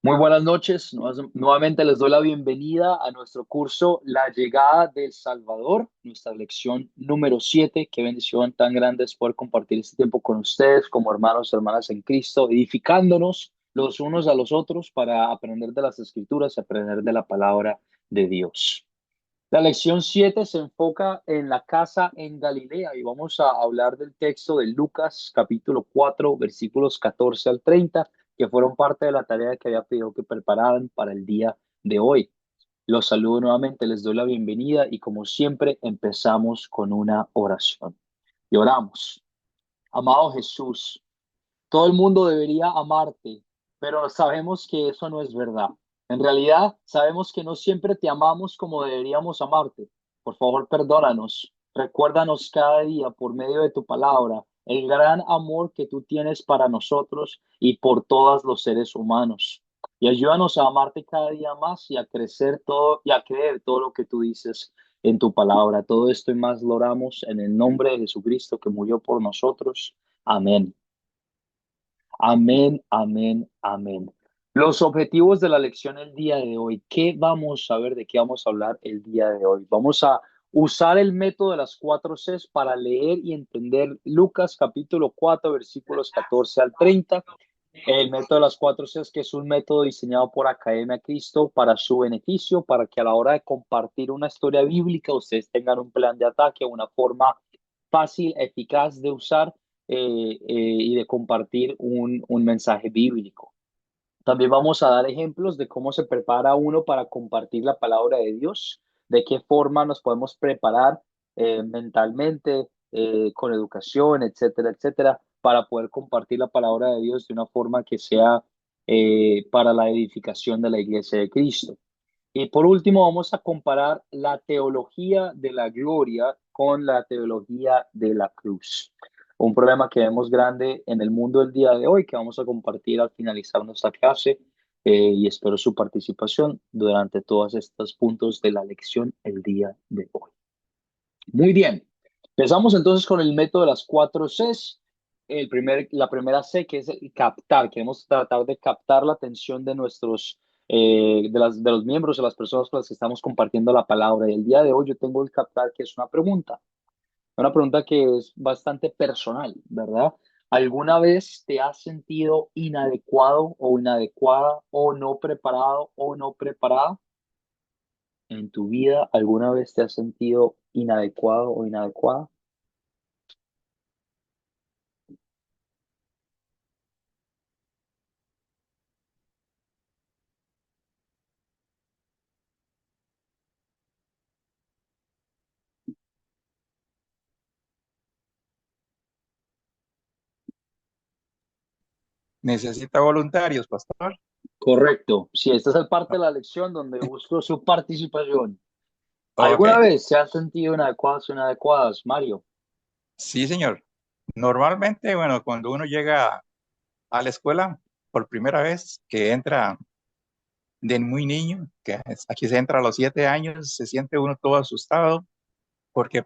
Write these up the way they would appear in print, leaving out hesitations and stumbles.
Muy buenas noches. Nuevamente les doy la bienvenida a nuestro curso La llegada del Salvador, nuestra lección número 7. Qué bendición tan grande es poder compartir este tiempo con ustedes como hermanos y hermanas en Cristo, edificándonos los unos a los otros para aprender de las Escrituras y aprender de la palabra de Dios. La lección 7 se enfoca en la casa en Galilea y vamos a hablar del texto de Lucas capítulo 4 versículos 14 al 30 que fueron parte de la tarea que había pedido que prepararan para el día de hoy. Los saludo nuevamente, les doy la bienvenida y como siempre empezamos con una oración. Y oramos. Amado Jesús, todo el mundo debería amarte, pero sabemos que eso no es verdad. En realidad, sabemos que no siempre te amamos como deberíamos amarte. Por favor, perdónanos. Recuérdanos cada día por medio de tu palabra el gran amor que tú tienes para nosotros y por todos los seres humanos. Y ayúdanos a amarte cada día más y a crecer todo y a creer todo lo que tú dices en tu palabra. Todo esto y más lo oramos en el nombre de Jesucristo que murió por nosotros. Amén. Amén, amén, amén. Los objetivos de la lección el día de hoy. ¿Qué vamos a ver? ¿De qué vamos a hablar el día de hoy? Vamos a usar el método de las cuatro Cs para leer y entender Lucas capítulo 4 versículos 14 al 30. El método de las cuatro Cs, que es un método diseñado por Academia Cristo para su beneficio, para que a la hora de compartir una historia bíblica ustedes tengan un plan de ataque, una forma fácil, eficaz de usar y de compartir un mensaje bíblico. También vamos a dar ejemplos de cómo se prepara uno para compartir la palabra de Dios, de qué forma nos podemos preparar mentalmente, con educación, etcétera, etcétera, para poder compartir la palabra de Dios de una forma que sea para la edificación de la iglesia de Cristo. Y por último, vamos a comparar la teología de la gloria con la teología de la cruz. Un problema que vemos grande en el mundo el día de hoy, que vamos a compartir al finalizar nuestra clase, y espero su participación durante todos estos puntos de la lección el día de hoy. Muy bien. Empezamos entonces con el método de las cuatro Cs. La primera C, que es el captar. Queremos tratar de captar la atención de de los miembros, de las personas con las que estamos compartiendo la palabra. Y el día de hoy yo tengo el captar, que es una pregunta que es bastante personal, ¿verdad? ¿Alguna vez te has sentido inadecuado o inadecuada o no preparado o no preparada en tu vida? ¿Alguna vez te has sentido inadecuado o inadecuada? Necesita voluntarios, pastor. Correcto. Sí, esta es el parte de la lección donde busco su participación. Ok, ¿Alguna vez se han sentido inadecuados o inadecuadas, Mario? sí, señor. Normalmente, bueno, cuando uno llega a la escuela por primera vez, que entra de muy niño, aquí se entra a los 7 años, se siente uno todo asustado, porque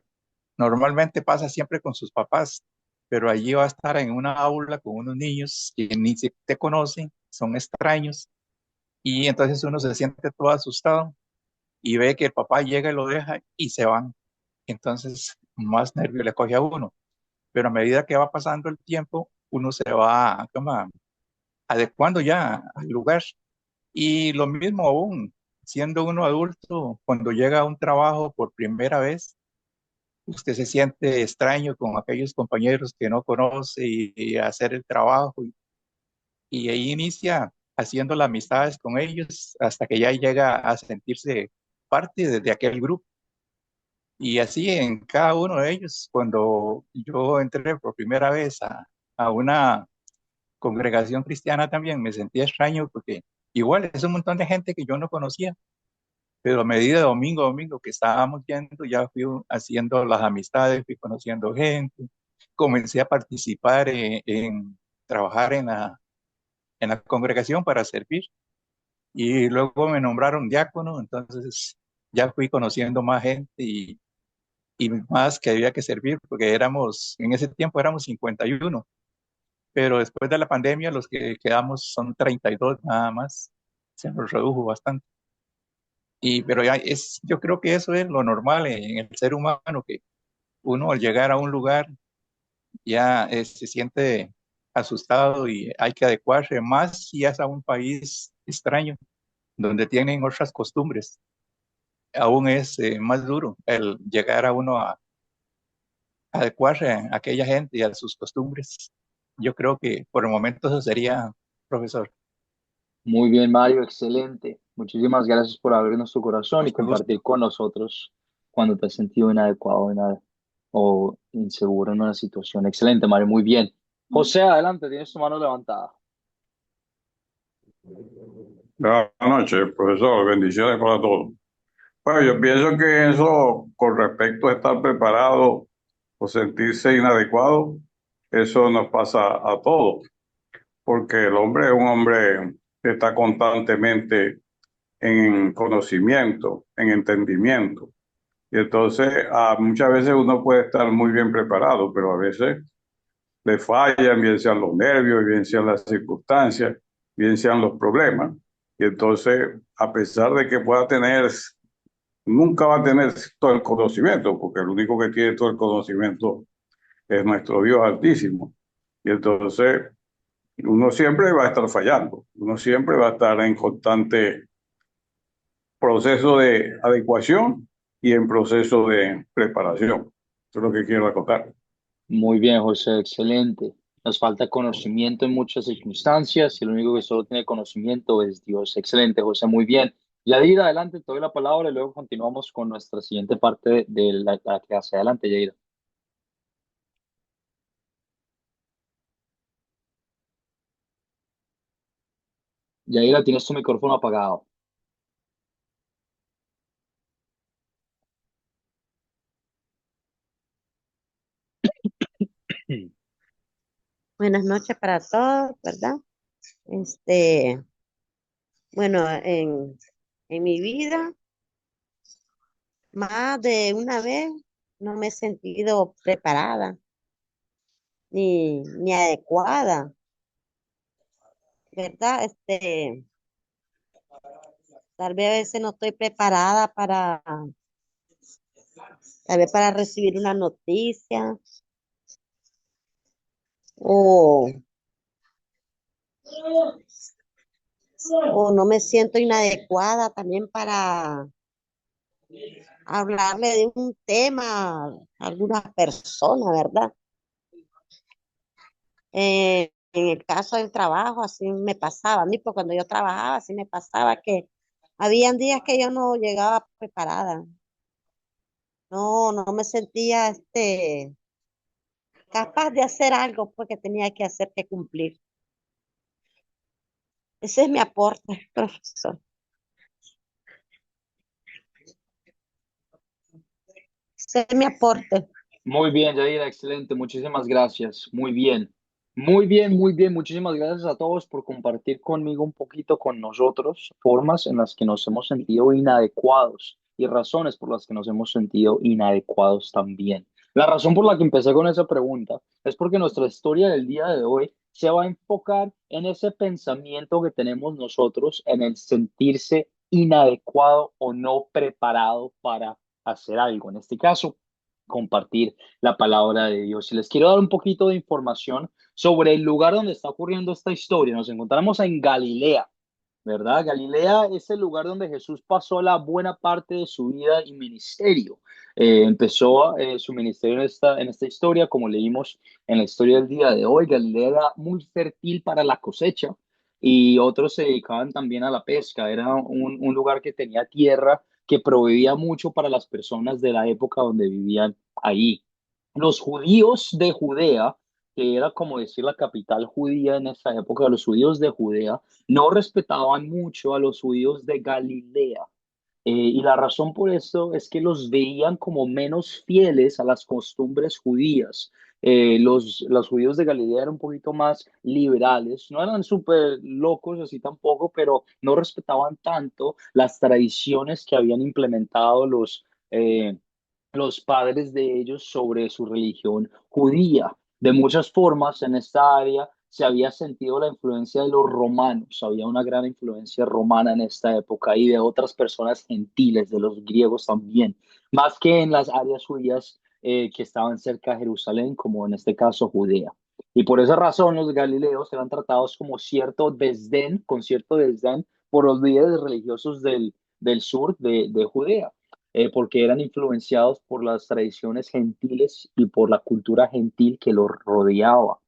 normalmente pasa siempre con sus papás, pero allí va a estar en una aula con unos niños que ni se te conocen, son extraños, y entonces uno se siente todo asustado y ve que el papá llega y lo deja y se van. Entonces, más nervio le coge a uno. Pero a medida que va pasando el tiempo, uno se va como adecuando ya al lugar. Y lo mismo aún, siendo uno adulto, cuando llega a un trabajo por primera vez, usted se siente extraño con aquellos compañeros que no conoce y hacer el trabajo. Y ahí inicia haciendo las amistades con ellos hasta que ya llega a sentirse parte de aquel grupo. Y así en cada uno de ellos, cuando yo entré por primera vez a una congregación cristiana también, me sentía extraño porque igual es un montón de gente que yo no conocía, pero a medida de domingo a domingo que estábamos yendo, ya fui haciendo las amistades, fui conociendo gente, comencé a participar en trabajar en la congregación para servir y luego me nombraron diácono, entonces ya fui conociendo más gente y más que había que servir, porque en ese tiempo éramos 51, pero después de la pandemia los que quedamos son 32 nada más. se nos redujo bastante. Pero yo creo que eso es lo normal en el ser humano, que uno al llegar a un lugar ya se siente asustado y hay que adecuarse, más si es a un país extraño, donde tienen otras costumbres. Aún es más duro el llegar a uno a adecuarse a aquella gente y a sus costumbres. Yo creo que por el momento eso sería, profesor. Muy bien, Mario, excelente. Muchísimas gracias por abrirnos tu corazón y Mucho gusto. compartir con nosotros cuando te has sentido inadecuado o inseguro en una situación. Excelente, Mario, muy bien. José, adelante, tienes tu mano levantada. Buenas noches, profesor. Bendiciones para todos. Bueno, yo pienso que eso, con respecto a estar preparado o sentirse inadecuado, eso nos pasa a todos, porque el hombre es un hombre que está constantemente en conocimiento, en entendimiento. Y entonces, muchas veces uno puede estar muy bien preparado, pero a veces le fallan, bien sean los nervios, bien sean las circunstancias, bien sean los problemas. Y entonces, a pesar de que pueda tener, nunca va a tener todo el conocimiento, porque el único que tiene todo el conocimiento es nuestro Dios Altísimo. Y entonces, uno siempre va a estar fallando, uno siempre va a estar en constante proceso de adecuación y en proceso de preparación. Eso es lo que quiero acotar. Muy bien, José, excelente. Nos falta conocimiento en muchas circunstancias y el único que solo tiene conocimiento es Dios. Excelente, José, muy bien. Yadir, adelante, te doy la palabra y luego continuamos con nuestra siguiente parte de la clase. Adelante, Yadir. Yair, tienes tu micrófono apagado. Buenas noches para todos, ¿verdad? Este, bueno, en mi vida, más de una vez no me he sentido preparada ni adecuada, ¿verdad? Tal vez a veces no estoy preparada tal vez para recibir una noticia o, o no me siento inadecuada también para hablarle de un tema a algunas personas, ¿verdad? En el caso del trabajo, así me pasaba. A mí, pues cuando yo trabajaba, así me pasaba que habían días que yo no llegaba preparada. No me sentía capaz de hacer algo porque tenía que hacer que cumplir. Ese es mi aporte, profesor. Ese es mi aporte. Muy bien, Yair, excelente. Muchísimas gracias. Muy bien. Muy bien, muy bien. Muchísimas gracias a todos por compartir conmigo un poquito con nosotros formas en las que nos hemos sentido inadecuados y razones por las que nos hemos sentido inadecuados también. La razón por la que empecé con esa pregunta es porque nuestra historia del día de hoy se va a enfocar en ese pensamiento que tenemos nosotros en el sentirse inadecuado o no preparado para hacer algo. En este caso, compartir la palabra de Dios. Y les quiero dar un poquito de información sobre el lugar donde está ocurriendo esta historia. Nos encontramos en Galilea, ¿verdad? Galilea es el lugar donde Jesús pasó la buena parte de su vida y ministerio. Empezó su ministerio en esta historia, como leímos en la historia del día de hoy. Galilea era muy fértil para la cosecha y otros se dedicaban también a la pesca. Era un lugar que tenía tierra que proveía mucho para las personas de la época donde vivían ahí. Los judíos de Judea, que era como decir la capital judía en esa época, los judíos de Judea no respetaban mucho a los judíos de Galilea. Y la razón por eso es que los veían como menos fieles a las costumbres judías. Los judíos de Galilea eran un poquito más liberales, no eran súper locos así tampoco, pero no respetaban tanto las tradiciones que habían implementado los padres de ellos sobre su religión judía. De muchas formas en esta área se había sentido la influencia de los romanos, había una gran influencia romana en esta época y de otras personas gentiles, de los griegos también, más que en las áreas judías que estaban cerca de Jerusalén, como en este caso Judea. Y por esa razón los galileos eran tratados como cierto desdén, con cierto desdén por los líderes religiosos del sur de Judea, porque eran influenciados por las tradiciones gentiles y por la cultura gentil que los rodeaba.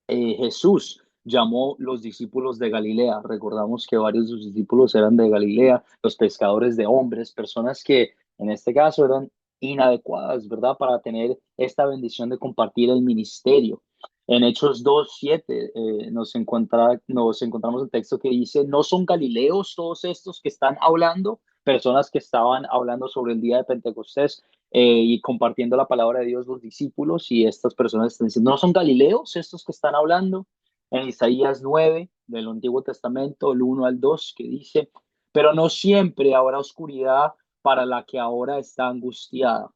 Jesús llamó los discípulos de Galilea. Recordamos que varios de sus discípulos eran de Galilea, los pescadores de hombres, personas que en este caso eran inadecuadas, ¿verdad? Para tener esta bendición de compartir el ministerio. En Hechos 2:7 nos encontramos el texto que dice, ¿no son galileos todos estos que están hablando? Personas que estaban hablando sobre el día de Pentecostés y compartiendo la palabra de Dios los discípulos y estas personas están diciendo, ¿no son galileos estos que están hablando? En Isaías 9 del Antiguo Testamento, el 1 al 2, que dice, pero no siempre habrá oscuridad para la que ahora está angustiada.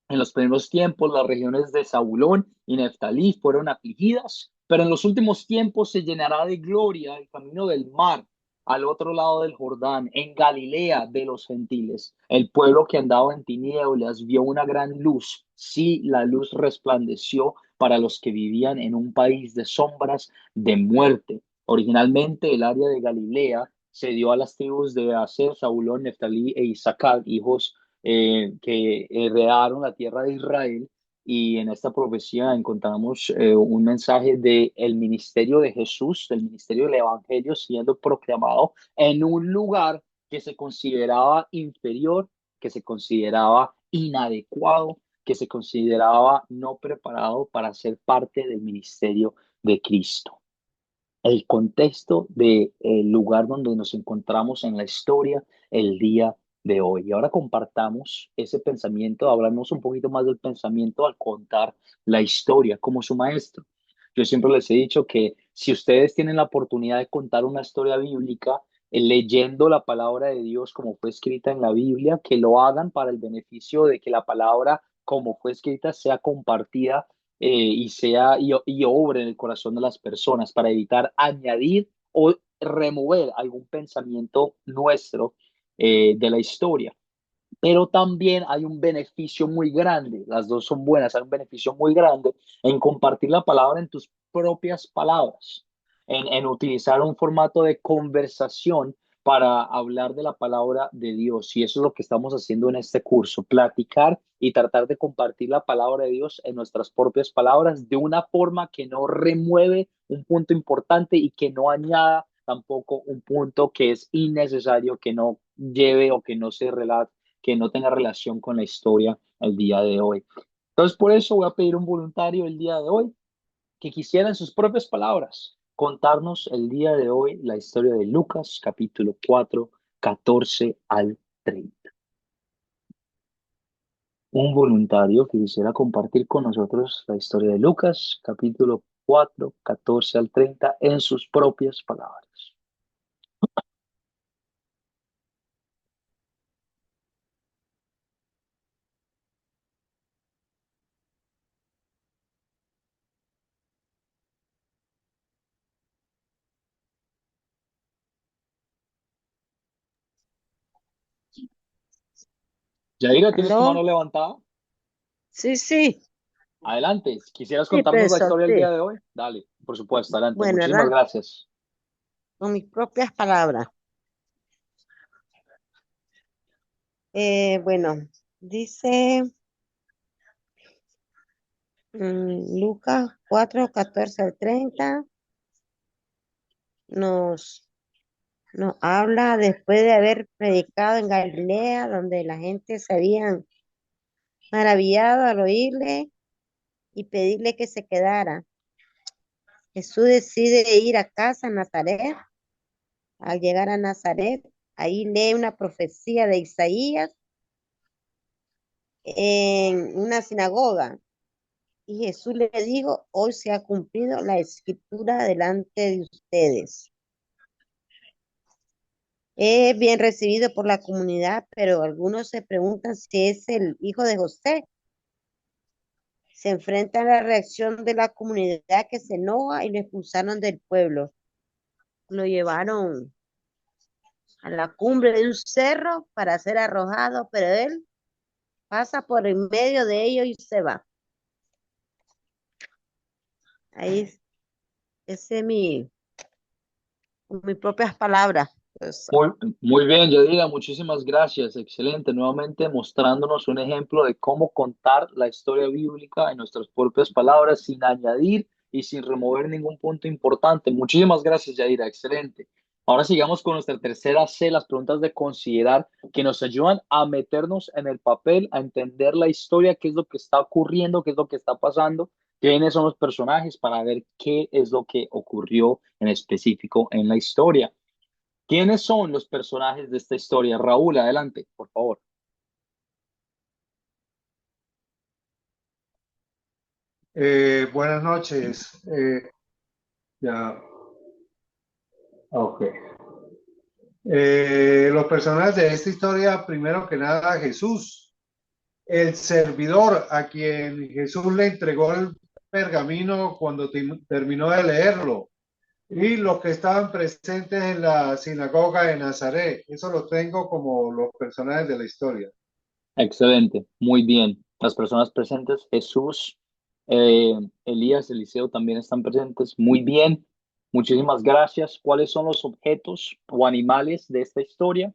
En los primeros tiempos, las regiones de Zabulón y Neftalí fueron afligidas, pero en los últimos tiempos se llenará de gloria el camino del mar al otro lado del Jordán, en Galilea de los gentiles. El pueblo que andaba en tinieblas vio una gran luz. Sí, la luz resplandeció para los que vivían en un país de sombras de muerte. Originalmente, el área de Galilea se dio a las tribus de Aser, Zabulón, Neftalí e Isaacar, hijos que heredaron la tierra de Israel. Y en esta profecía encontramos un mensaje del ministerio de Jesús, del ministerio del Evangelio siendo proclamado en un lugar que se consideraba inferior, que se consideraba inadecuado, que se consideraba no preparado para ser parte del ministerio de Cristo. El contexto del lugar donde nos encontramos en la historia el día de hoy. Y ahora compartamos ese pensamiento, hablamos un poquito más del pensamiento al contar la historia como su maestro. Yo siempre les he dicho que si ustedes tienen la oportunidad de contar una historia bíblica, leyendo la palabra de Dios como fue escrita en la Biblia, que lo hagan para el beneficio de que la palabra como fue escrita sea compartida y obre en el corazón de las personas para evitar añadir o remover algún pensamiento nuestro de la historia. Pero también hay un beneficio muy grande, las dos son buenas, hay un beneficio muy grande en compartir la palabra en tus propias palabras, en utilizar un formato de conversación para hablar de la palabra de Dios. Y eso es lo que estamos haciendo en este curso, platicar y tratar de compartir la palabra de Dios en nuestras propias palabras de una forma que no remueve un punto importante y que no añada tampoco un punto que es innecesario, que no lleve o que no se relate, que no tenga relación con la historia el día de hoy. Entonces, por eso voy a pedir un voluntario el día de hoy que quisiera en sus propias palabras contarnos el día de hoy la historia de Lucas, capítulo 4, 14 al 30. Un voluntario que quisiera compartir con nosotros la historia de Lucas, capítulo 4, 14 al 30, en sus propias palabras. Yaira, ¿tienes tu ¿Aló? mano levantada? Sí, sí, Adelante. ¿Quisieras sí, contarnos la profesor, historia del día sí. de hoy? Dale, por supuesto, adelante. Bueno, Muchísimas ¿verdad? gracias. Con mis propias palabras. Bueno, dice Lucas 4, 14 al 30, nos, nos habla después de haber predicado en Galilea, donde la gente se habían maravillado al oírle y pedirle que se quedara. Jesús decide ir a casa en Nazaret. Al llegar a Nazaret, ahí lee una profecía de Isaías en una sinagoga. Y Jesús le dijo, hoy se ha cumplido la escritura delante de ustedes. Es bien recibido por la comunidad, pero algunos se preguntan si es el hijo de José. Se enfrenta a la reacción de la comunidad que se enoja y lo expulsaron del pueblo. Lo llevaron a la cumbre de un cerro para ser arrojado, pero él pasa por en medio de ellos y se va. Ahí, ese es con mis propias palabras. Pues, Muy, muy bien, Yadira, muchísimas gracias. Excelente. Nuevamente mostrándonos un ejemplo de cómo contar la historia bíblica en nuestras propias palabras sin añadir y sin remover ningún punto importante. Muchísimas gracias, Yadira. Excelente. Ahora sigamos con nuestra tercera C, las preguntas de considerar que nos ayudan a meternos en el papel, a entender la historia, qué es lo que está ocurriendo, qué es lo que está pasando, quiénes son los personajes para ver qué es lo que ocurrió en específico en la historia. ¿Quiénes son los personajes de esta historia? Raúl, adelante, por favor. Buenas noches. Ya, ok. Los personajes de esta historia, primero que nada, Jesús, el servidor a quien Jesús le entregó el pergamino cuando terminó de leerlo, y los que estaban presentes en la sinagoga de Nazaret. Eso lo tengo como los personajes de la historia. Excelente, muy bien. Las personas presentes, Jesús, Elías, Eliseo también están presentes. Muy bien, muchísimas gracias. ¿Cuáles son los objetos o animales de esta historia?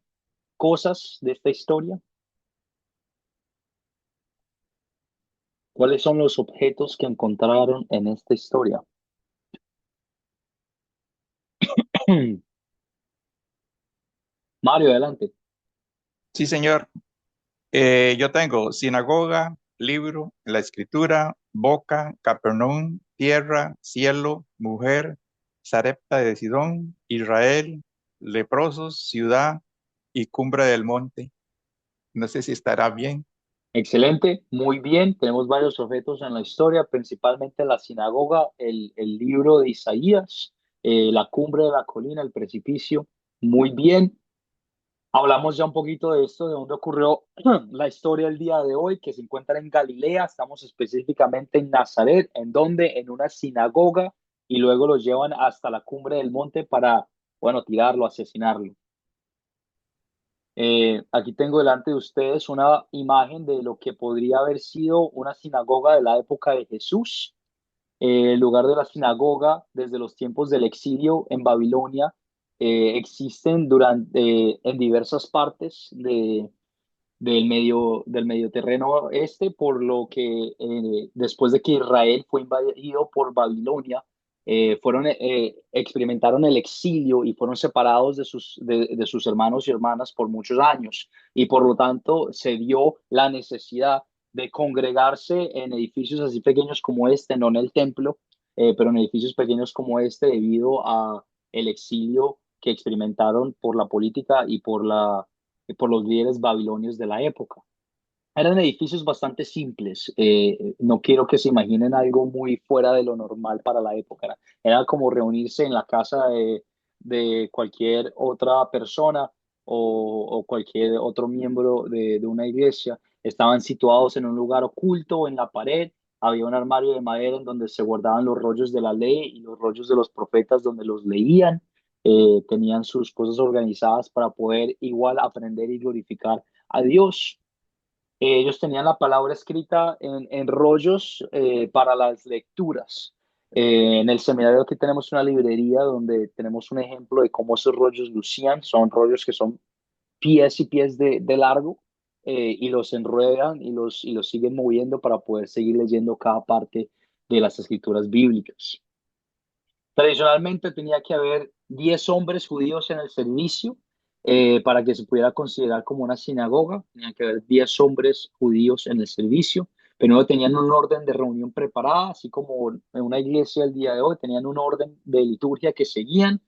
Cosas de esta historia. ¿Cuáles son los objetos que encontraron en esta historia? Mario, adelante. Sí, señor. Yo tengo sinagoga, libro, la escritura, boca, Capernaum, tierra, cielo, mujer, Sarepta de Sidón, Israel, leprosos, ciudad y cumbre del monte. No sé si estará bien. Excelente, muy bien. Tenemos varios objetos en la historia, principalmente la sinagoga, el libro de Isaías, la cumbre de la colina, el precipicio. Muy bien. Hablamos ya un poquito de esto, de dónde ocurrió la historia el día de hoy, que se encuentra en Galilea. Estamos específicamente en Nazaret, en donde en una sinagoga, y luego los llevan hasta la cumbre del monte para, bueno, tirarlo, asesinarlo. Aquí tengo delante de ustedes una imagen de lo que podría haber sido una sinagoga de la época de Jesús. El lugar de la sinagoga desde los tiempos del exilio en Babilonia existen en diversas partes del medio terreno este, por lo que después de que Israel fue invadido por Babilonia, experimentaron el exilio y fueron separados de sus hermanos y hermanas por muchos años. Y por lo tanto se dio la necesidad de congregarse en edificios así pequeños como este, no en el templo, pero en edificios pequeños como este, debido a el exilio que experimentaron por la política y por los líderes babilonios de la época. Eran edificios bastante simples. No quiero que se imaginen algo muy fuera de lo normal para la época. Era como reunirse en la casa de cualquier otra persona o cualquier otro miembro de una iglesia. Estaban situados en un lugar oculto en la pared. Había un armario de madera en donde se guardaban los rollos de la ley y los rollos de los profetas donde los leían. Tenían sus cosas organizadas para poder igual aprender y glorificar a Dios. Ellos tenían la palabra escrita en rollos para las lecturas. En el seminario aquí tenemos una librería donde tenemos un ejemplo de cómo esos rollos lucían. Son rollos que son pies y pies de largo y los enredan y los siguen moviendo para poder seguir leyendo cada parte de las escrituras bíblicas. Tradicionalmente tenía que haber 10 hombres judíos en el servicio para que se pudiera considerar como una sinagoga. Tenía que haber 10 hombres judíos en el servicio, pero no tenían un orden de reunión preparada, así como en una iglesia el día de hoy, tenían un orden de liturgia que seguían,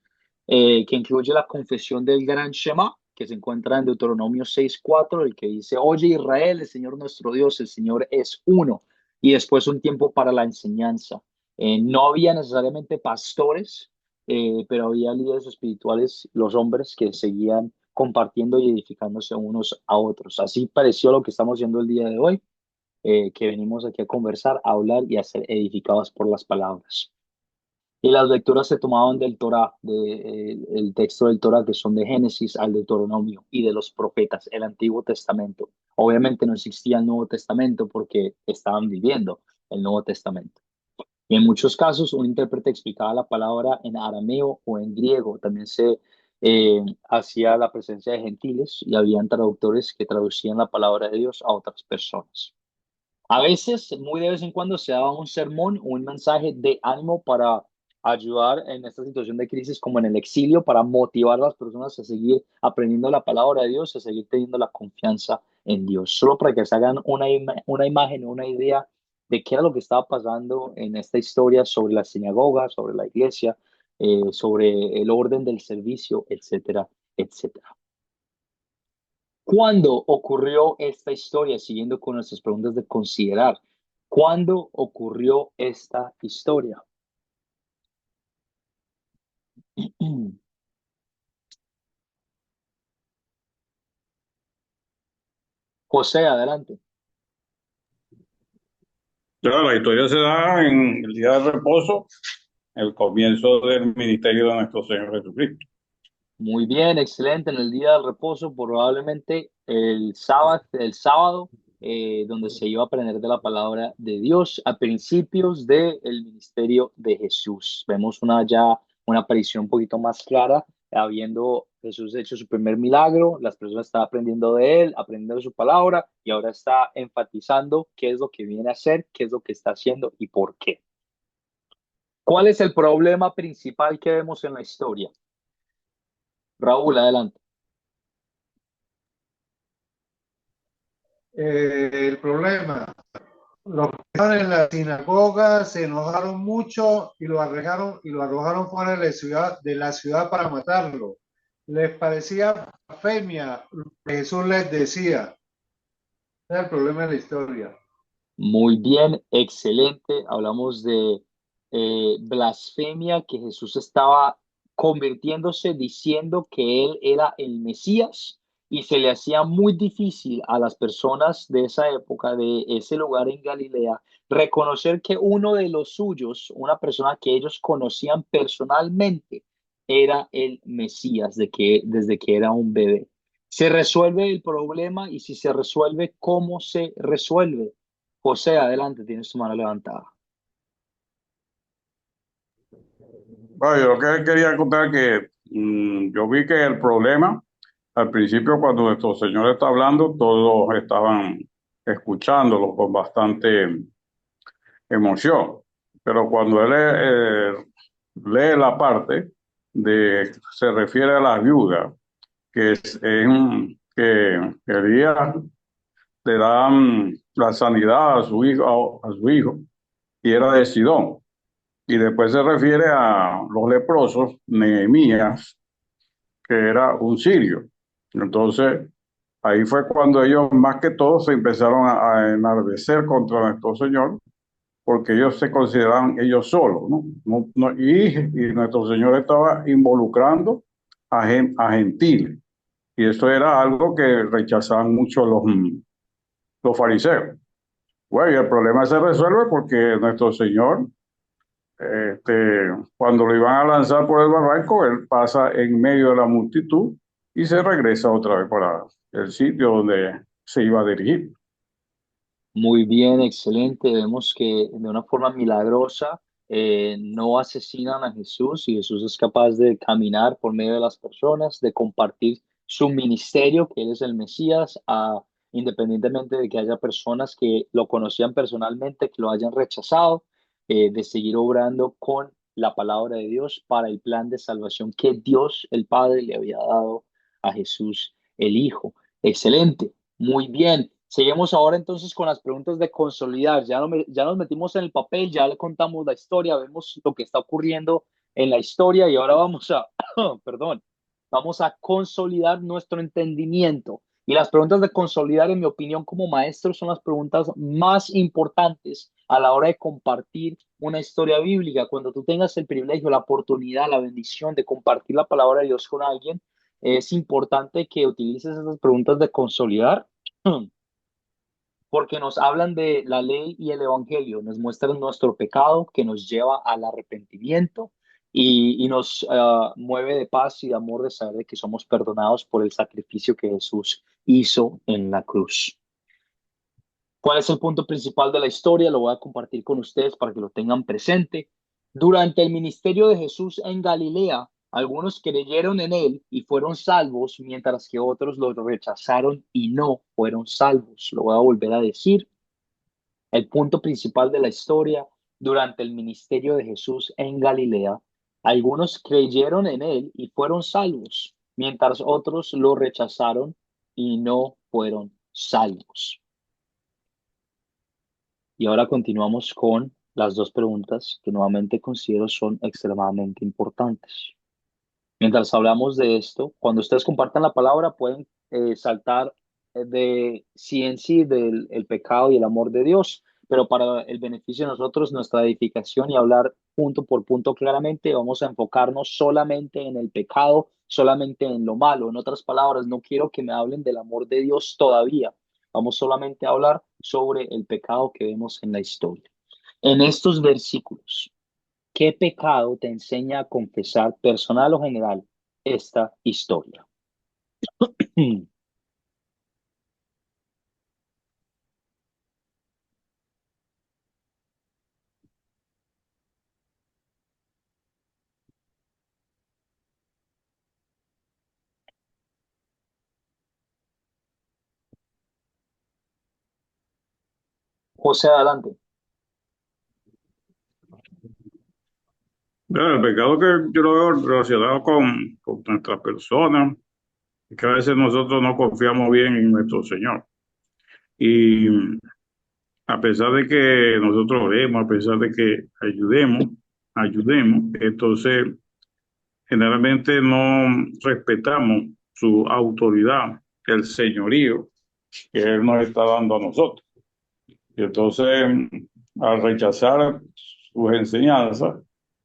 que incluye la confesión del Gran Shema, que se encuentra en Deuteronomio 6:4, el que dice, oye Israel, el Señor nuestro Dios, el Señor es uno, y después un tiempo para la enseñanza. No había necesariamente pastores, pero había líderes espirituales, los hombres que seguían compartiendo y edificándose unos a otros. Así pareció lo que estamos viendo el día de hoy. que venimos aquí a conversar, a hablar y a ser edificados por las palabras. Y las lecturas se tomaban del Torá, el texto del Torá, que son de Génesis al Deuteronomio y de los profetas, el Antiguo Testamento. Obviamente no existía el Nuevo Testamento porque estaban viviendo el Nuevo Testamento. Y en muchos casos, un intérprete explicaba la palabra en arameo o en griego. También se hacía la presencia de gentiles y habían traductores que traducían la palabra de Dios a otras personas. A veces, muy de vez en cuando, se daba un sermón o un mensaje de ánimo para ayudar en esta situación de crisis, como en el exilio, para motivar a las personas a seguir aprendiendo la palabra de Dios, a seguir teniendo la confianza en Dios. Solo para que se hagan una imagen, una idea de qué era lo que estaba pasando en esta historia sobre la sinagoga, sobre la iglesia, sobre el orden del servicio, etcétera, etcétera. ¿Cuándo ocurrió esta historia? Siguiendo con nuestras preguntas de considerar. ¿Cuándo ocurrió esta historia? José, adelante. Ya, la historia se da en el día de reposo, el comienzo del ministerio de nuestro Señor Jesucristo. Muy bien, excelente. En el día del reposo, probablemente el sábado, donde se iba a aprender de la palabra de Dios a principios del ministerio de Jesús. Vemos una aparición un poquito más clara, habiendo Jesús hecho su primer milagro, las personas están aprendiendo de él, aprendiendo de su palabra, y ahora está enfatizando qué es lo que viene a hacer, qué es lo que está haciendo y por qué. ¿Cuál es el problema principal que vemos en la historia? Raúl, adelante. El problema, los que estaban en la sinagoga se enojaron mucho y lo arrojaron fuera de la ciudad para matarlo. Les parecía blasfemia lo que Jesús les decía. Ese es el problema de la historia. Muy bien, excelente. Hablamos de blasfemia, que Jesús estaba convirtiéndose diciendo que él era el Mesías y se le hacía muy difícil a las personas de esa época, de ese lugar en Galilea, reconocer que uno de los suyos, una persona que ellos conocían personalmente, era el Mesías desde que era un bebé. Se resuelve el problema y si se resuelve, ¿cómo se resuelve? José, adelante, tienes tu mano levantada. Bueno, yo lo que quería contar que yo vi que el problema, al principio cuando nuestro Señor está hablando, todos estaban escuchándolo con bastante emoción, pero cuando él lee la parte se refiere a la viuda, que es que Elías le da la sanidad a su hijo, y era de Sidón. Y después se refiere a los leprosos, Nehemías, que era un sirio. Entonces, ahí fue cuando ellos, más que todo, se empezaron a enardecer contra nuestro Señor, porque ellos se consideraban ellos solos, ¿no? Y nuestro Señor estaba involucrando a gentiles. Y eso era algo que rechazaban mucho los fariseos. Bueno, y el problema se resuelve porque nuestro Señor, cuando lo iban a lanzar por el barranco, él pasa en medio de la multitud y se regresa otra vez para el sitio donde se iba a dirigir. Muy bien, excelente. Vemos que de una forma milagrosa no asesinan a Jesús y Jesús es capaz de caminar por medio de las personas, de compartir su ministerio, que Él es el Mesías, independientemente de que haya personas que lo conocían personalmente, que lo hayan rechazado, de seguir obrando con la palabra de Dios para el plan de salvación que Dios, el Padre, le había dado a Jesús, el Hijo. Excelente, muy bien. Seguimos ahora entonces con las preguntas de consolidar. Ya nos metimos en el papel, ya le contamos la historia, vemos lo que está ocurriendo en la historia y ahora vamos a, perdón, vamos a consolidar nuestro entendimiento. Y las preguntas de consolidar, en mi opinión, como maestro, son las preguntas más importantes a la hora de compartir una historia bíblica. Cuando tú tengas el privilegio, la oportunidad, la bendición de compartir la palabra de Dios con alguien, es importante que utilices esas preguntas de consolidar porque nos hablan de la ley y el evangelio, nos muestran nuestro pecado que nos lleva al arrepentimiento y nos mueve de paz y de amor de saber de que somos perdonados por el sacrificio que Jesús hizo en la cruz. ¿Cuál es el punto principal de la historia? Lo voy a compartir con ustedes para que lo tengan presente. Durante el ministerio de Jesús en Galilea, algunos creyeron en él y fueron salvos, mientras que otros lo rechazaron y no fueron salvos. Lo voy a volver a decir. El punto principal de la historia, durante el ministerio de Jesús en Galilea, algunos creyeron en él y fueron salvos, mientras otros lo rechazaron y no fueron salvos. Y ahora continuamos con las dos preguntas que nuevamente considero son extremadamente importantes. Mientras hablamos de esto, cuando ustedes compartan la palabra, pueden saltar de sí en sí del el pecado y el amor de Dios, pero para el beneficio de nosotros, nuestra edificación y hablar punto por punto claramente, vamos a enfocarnos solamente en el pecado, solamente en lo malo. En otras palabras, no quiero que me hablen del amor de Dios todavía. Vamos solamente a hablar sobre el pecado que vemos en la historia. En estos versículos, ¿qué pecado te enseña a confesar, personal o general, esta historia? José, adelante. Bueno, el pecado que yo lo veo relacionado con nuestra persona, es que a veces nosotros no confiamos bien en nuestro Señor. Y a pesar de que nosotros oremos, a pesar de que ayudemos, entonces generalmente no respetamos su autoridad, el señorío que Él nos está dando a nosotros. Y entonces, al rechazar sus enseñanzas,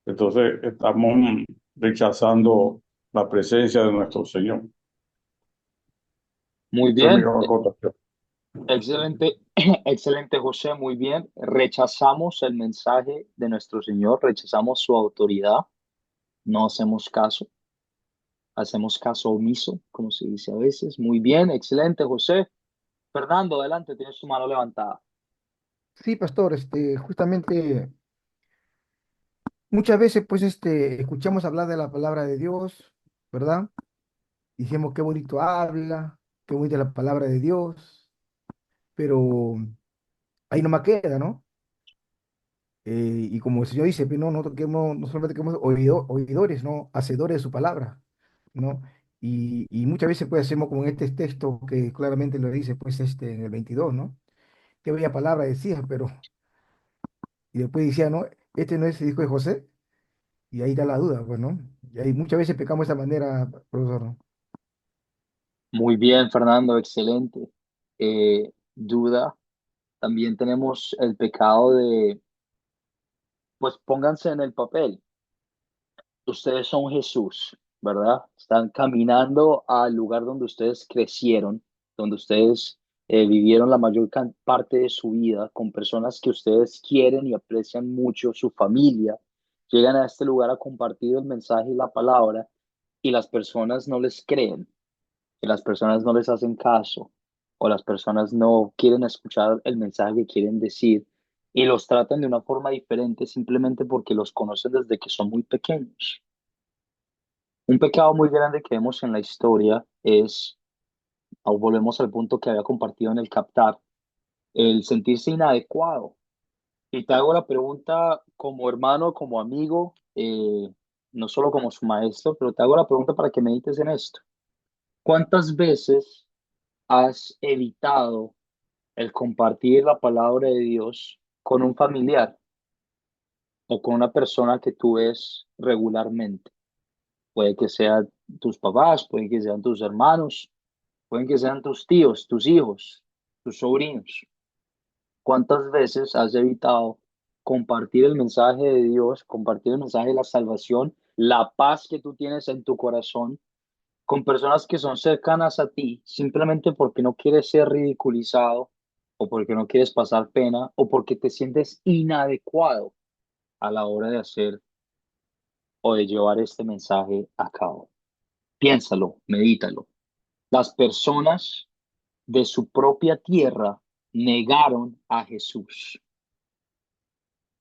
entonces estamos rechazando la presencia de nuestro Señor. Muy Esa es mi bien, acotación. excelente, excelente José, muy bien. Rechazamos el mensaje de nuestro Señor, rechazamos su autoridad, no hacemos caso omiso, como se dice a veces. Muy bien, excelente José. Fernando, adelante, tienes tu mano levantada. Sí, pastor, justamente muchas veces pues escuchamos hablar de la palabra de Dios, ¿verdad? Dijimos qué bonito habla, qué bonita es la palabra de Dios, pero ahí nomás queda, ¿no? Y como el Señor dice, pues, no, no toquemos, no solamente queremos oidores, no, hacedores de su palabra, ¿no? Y muchas veces pues hacemos como en este texto que claramente lo dice pues en el 22, ¿no? Qué bella palabra decía, pero, y después decía, no, este no es el hijo de José. Y ahí está la duda, pues, ¿no? Y ahí muchas veces pecamos de esa manera, profesor, ¿no? Muy bien, Fernando, excelente. Duda, también tenemos el pecado de, pues pónganse en el papel. Ustedes son Jesús, ¿verdad? Están caminando al lugar donde ustedes crecieron, donde ustedes vivieron la mayor parte de su vida con personas que ustedes quieren y aprecian mucho, su familia. Llegan a este lugar a compartir el mensaje y la palabra y las personas no les creen, que las personas no les hacen caso o las personas no quieren escuchar el mensaje que quieren decir y los tratan de una forma diferente simplemente porque los conocen desde que son muy pequeños. Un pecado muy grande que vemos en la historia es, o volvemos al punto que había compartido en el captar, el sentirse inadecuado. Y te hago la pregunta como hermano, como amigo, no solo como su maestro, pero te hago la pregunta para que medites en esto. ¿Cuántas veces has evitado el compartir la palabra de Dios con un familiar o con una persona que tú ves regularmente? Puede que sean tus papás, puede que sean tus hermanos, pueden que sean tus tíos, tus hijos, tus sobrinos. ¿Cuántas veces has evitado compartir el mensaje de Dios, compartir el mensaje de la salvación, la paz que tú tienes en tu corazón con personas que son cercanas a ti, simplemente porque no quieres ser ridiculizado o porque no quieres pasar pena, o porque te sientes inadecuado a la hora de hacer o de llevar este mensaje a cabo. Piénsalo, medítalo. Las personas de su propia tierra negaron a Jesús,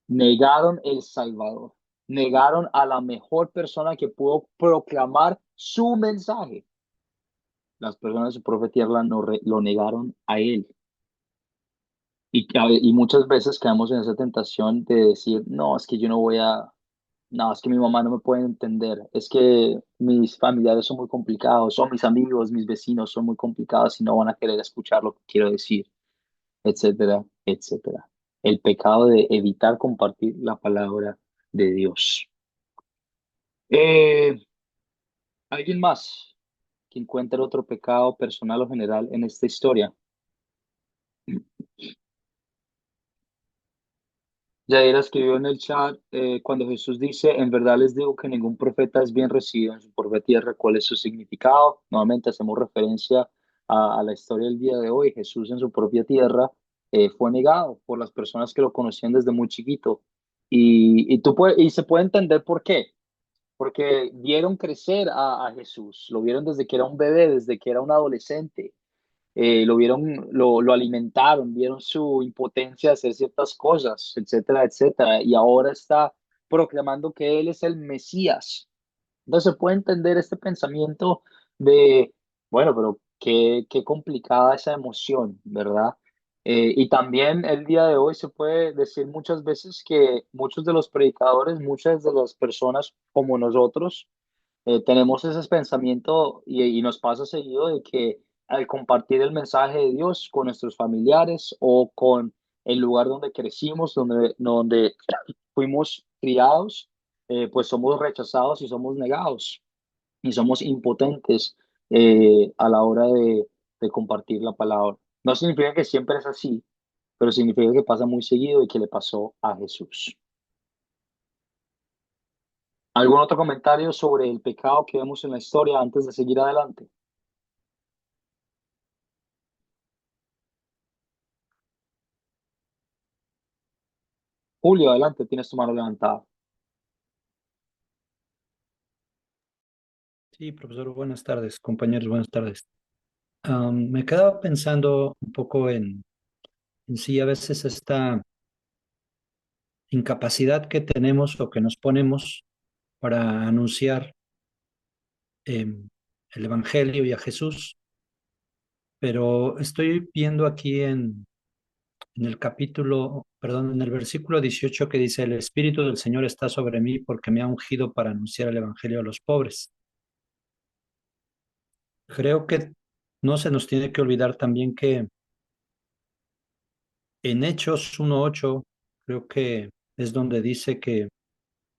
negaron el Salvador, negaron a la mejor persona que pudo proclamar su mensaje. Las personas de su propia tierra lo negaron a él. Y muchas veces caemos en esa tentación de decir, no, es que yo no voy a, no, es que mi mamá no me puede entender, es que mis familiares son muy complicados, son mis amigos, mis vecinos son muy complicados y no van a querer escuchar lo que quiero decir, etcétera, etcétera. El pecado de evitar compartir la palabra de Dios. Eh, ¿Alguien más que encuentre otro pecado personal o general en esta historia? Yair escribió en el chat, cuando Jesús dice, en verdad les digo que ningún profeta es bien recibido en su propia tierra, ¿cuál es su significado? Nuevamente hacemos referencia a la historia del día de hoy. Jesús en su propia tierra fue negado por las personas que lo conocían desde muy chiquito. Y se puede entender por qué. Porque vieron crecer a Jesús, lo vieron desde que era un bebé, desde que era un adolescente, lo vieron, lo alimentaron, vieron su impotencia de hacer ciertas cosas, etcétera, etcétera, y ahora está proclamando que Él es el Mesías. Entonces se puede entender este pensamiento de, bueno, pero qué complicada esa emoción, ¿verdad? Y también el día de hoy se puede decir muchas veces que muchos de los predicadores, muchas de las personas como nosotros, tenemos ese pensamiento y nos pasa seguido de que al compartir el mensaje de Dios con nuestros familiares o con el lugar donde crecimos, donde fuimos criados, pues somos rechazados y somos negados y somos impotentes a la hora de compartir la palabra. No significa que siempre es así, pero significa que pasa muy seguido y que le pasó a Jesús. ¿Algún otro comentario sobre el pecado que vemos en la historia antes de seguir adelante? Julio, adelante, tienes tu mano levantada. Sí, profesor, buenas tardes, compañeros, buenas tardes. Me quedaba pensando un poco en sí, a veces esta incapacidad que tenemos o que nos ponemos para anunciar el Evangelio y a Jesús, pero estoy viendo aquí en el capítulo, perdón, en el versículo 18 que dice, el Espíritu del Señor está sobre mí porque me ha ungido para anunciar el Evangelio a los pobres. Creo que no se nos tiene que olvidar también que en Hechos 1:8 creo que es donde dice que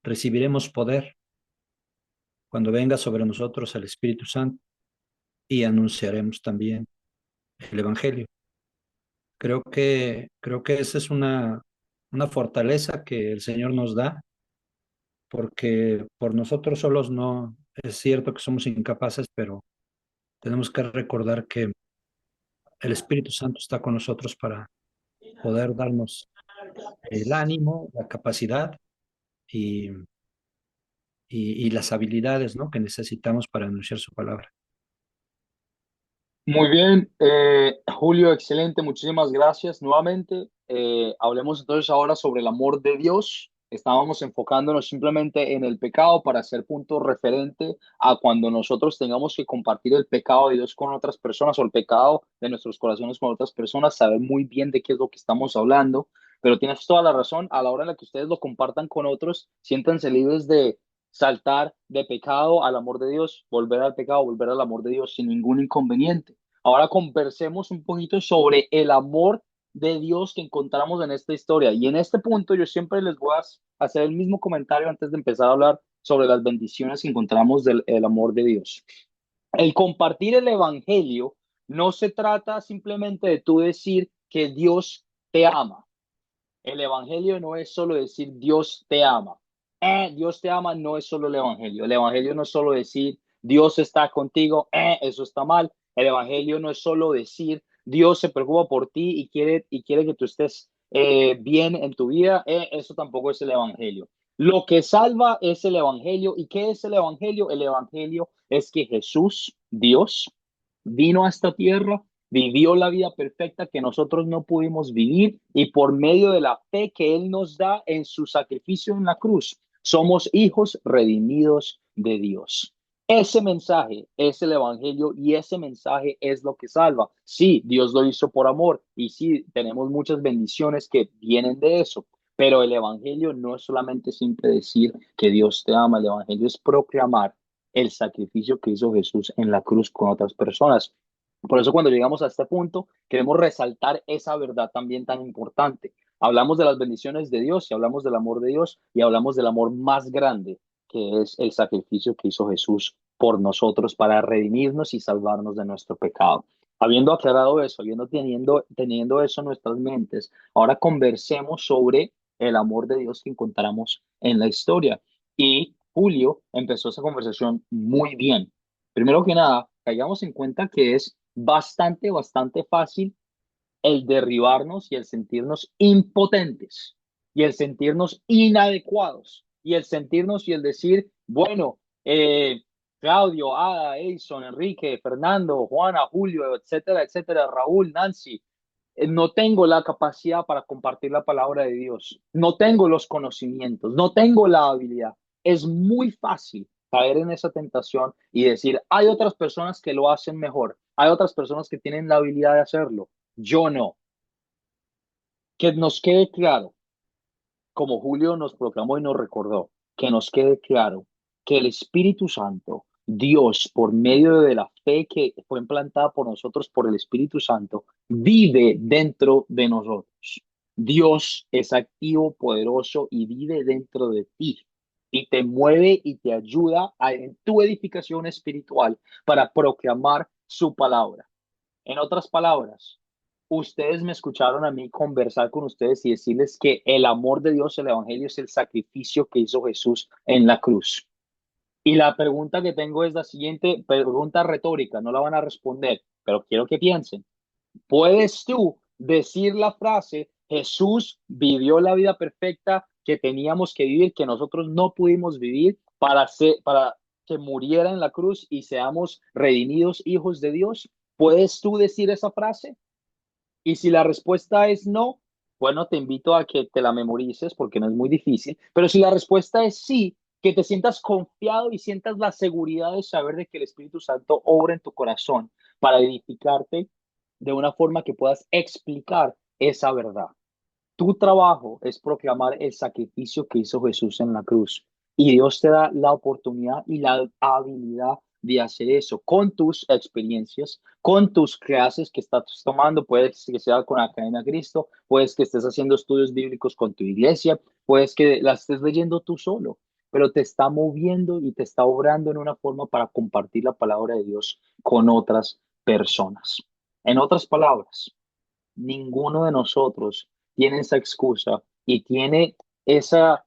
recibiremos poder cuando venga sobre nosotros el Espíritu Santo y anunciaremos también el Evangelio. Creo que esa es una fortaleza que el Señor nos da, porque por nosotros solos no, es cierto que somos incapaces, pero tenemos que recordar que el Espíritu Santo está con nosotros para poder darnos el ánimo, la capacidad y, y las habilidades, ¿no?, que necesitamos para anunciar su palabra. Muy bien, Julio, excelente, muchísimas gracias nuevamente. Hablemos entonces ahora sobre el amor de Dios. Estábamos enfocándonos simplemente en el pecado para hacer punto referente a cuando nosotros tengamos que compartir el pecado de Dios con otras personas o el pecado de nuestros corazones con otras personas, saber muy bien de qué es lo que estamos hablando. Pero tienes toda la razón, a la hora en la que ustedes lo compartan con otros, siéntanse libres de saltar de pecado al amor de Dios, volver al pecado, volver al amor de Dios sin ningún inconveniente. Ahora conversemos un poquito sobre el amor de Dios que encontramos en esta historia. Y en este punto yo siempre les voy a hacer el mismo comentario antes de empezar a hablar sobre las bendiciones que encontramos del el amor de Dios. El compartir el evangelio no se trata simplemente de tú decir que Dios te ama. El evangelio no es solo decir Dios te ama. Dios te ama no es solo el evangelio. El evangelio no es solo decir Dios está contigo. Eso está mal. El evangelio no es solo decir Dios se preocupa por ti y quiere que tú estés bien en tu vida, eso tampoco es el evangelio. Lo que salva es el evangelio. ¿Y qué es el evangelio? El evangelio es que Jesús, Dios, vino a esta tierra, vivió la vida perfecta que nosotros no pudimos vivir y por medio de la fe que Él nos da en su sacrificio en la cruz, somos hijos redimidos de Dios. Ese mensaje es el evangelio y ese mensaje es lo que salva. Sí, Dios lo hizo por amor y sí, tenemos muchas bendiciones que vienen de eso, pero el evangelio no es solamente simple decir que Dios te ama, el evangelio es proclamar el sacrificio que hizo Jesús en la cruz con otras personas. Por eso cuando llegamos a este punto, queremos resaltar esa verdad también tan importante. Hablamos de las bendiciones de Dios y hablamos del amor de Dios y hablamos del amor más grande, que es el sacrificio que hizo Jesús por nosotros para redimirnos y salvarnos de nuestro pecado. Habiendo aclarado eso, teniendo eso en nuestras mentes, ahora conversemos sobre el amor de Dios que encontramos en la historia. Y Julio empezó esa conversación muy bien. Primero que nada, caigamos en cuenta que es bastante fácil el derribarnos y el sentirnos impotentes y el sentirnos inadecuados y el sentirnos y el decir, bueno, Claudio, Ada, Edison, Enrique, Fernando, Juana, Julio, etcétera, etcétera, Raúl, Nancy, no tengo la capacidad para compartir la palabra de Dios, no tengo los conocimientos, no tengo la habilidad. Es muy fácil caer en esa tentación y decir, hay otras personas que lo hacen mejor, hay otras personas que tienen la habilidad de hacerlo, yo no. Que nos quede claro, como Julio nos proclamó y nos recordó, que nos quede claro que el Espíritu Santo, Dios, por medio de la fe que fue implantada por nosotros por el Espíritu Santo, vive dentro de nosotros. Dios es activo, poderoso y vive dentro de ti y te mueve y te ayuda en tu edificación espiritual para proclamar su palabra. En otras palabras, ustedes me escucharon a mí conversar con ustedes y decirles que el amor de Dios, el Evangelio, es el sacrificio que hizo Jesús en la cruz. Y la pregunta que tengo es la siguiente, pregunta retórica, no la van a responder, pero quiero que piensen. ¿Puedes tú decir la frase, Jesús vivió la vida perfecta que teníamos que vivir, que nosotros no pudimos vivir para que muriera en la cruz y seamos redimidos hijos de Dios? ¿Puedes tú decir esa frase? Y si la respuesta es no, bueno, te invito a que te la memorices porque no es muy difícil. Pero si la respuesta es sí, que te sientas confiado y sientas la seguridad de saber de que el Espíritu Santo obra en tu corazón para edificarte de una forma que puedas explicar esa verdad. Tu trabajo es proclamar el sacrificio que hizo Jesús en la cruz. Y Dios te da la oportunidad y la habilidad de hacer eso con tus experiencias, con tus clases que estás tomando. Puede que sea con la Academia Cristo, puedes que estés haciendo estudios bíblicos con tu iglesia, puedes que la estés leyendo tú solo, pero te está moviendo y te está obrando en una forma para compartir la palabra de Dios con otras personas. En otras palabras, ninguno de nosotros tiene esa excusa y tiene esa,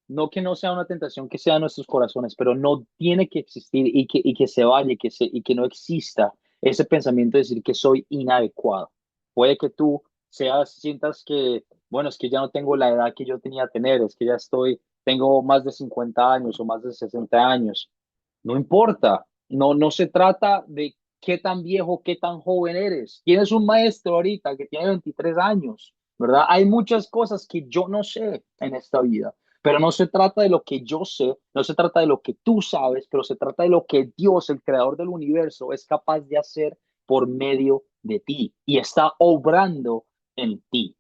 no que no sea una tentación que sea en nuestros corazones, pero no tiene que existir y que se vaya y que no exista ese pensamiento de decir que soy inadecuado. Puede que tú sientas que, bueno, es que ya no tengo la edad que yo tenía que tener, es que ya tengo más de 50 años o más de 60 años. No importa, no se trata de qué tan viejo, qué tan joven eres. Tienes un maestro ahorita que tiene 23 años, ¿verdad? Hay muchas cosas que yo no sé en esta vida, pero no se trata de lo que yo sé, no se trata de lo que tú sabes, pero se trata de lo que Dios, el creador del universo, es capaz de hacer por medio de ti y está obrando en ti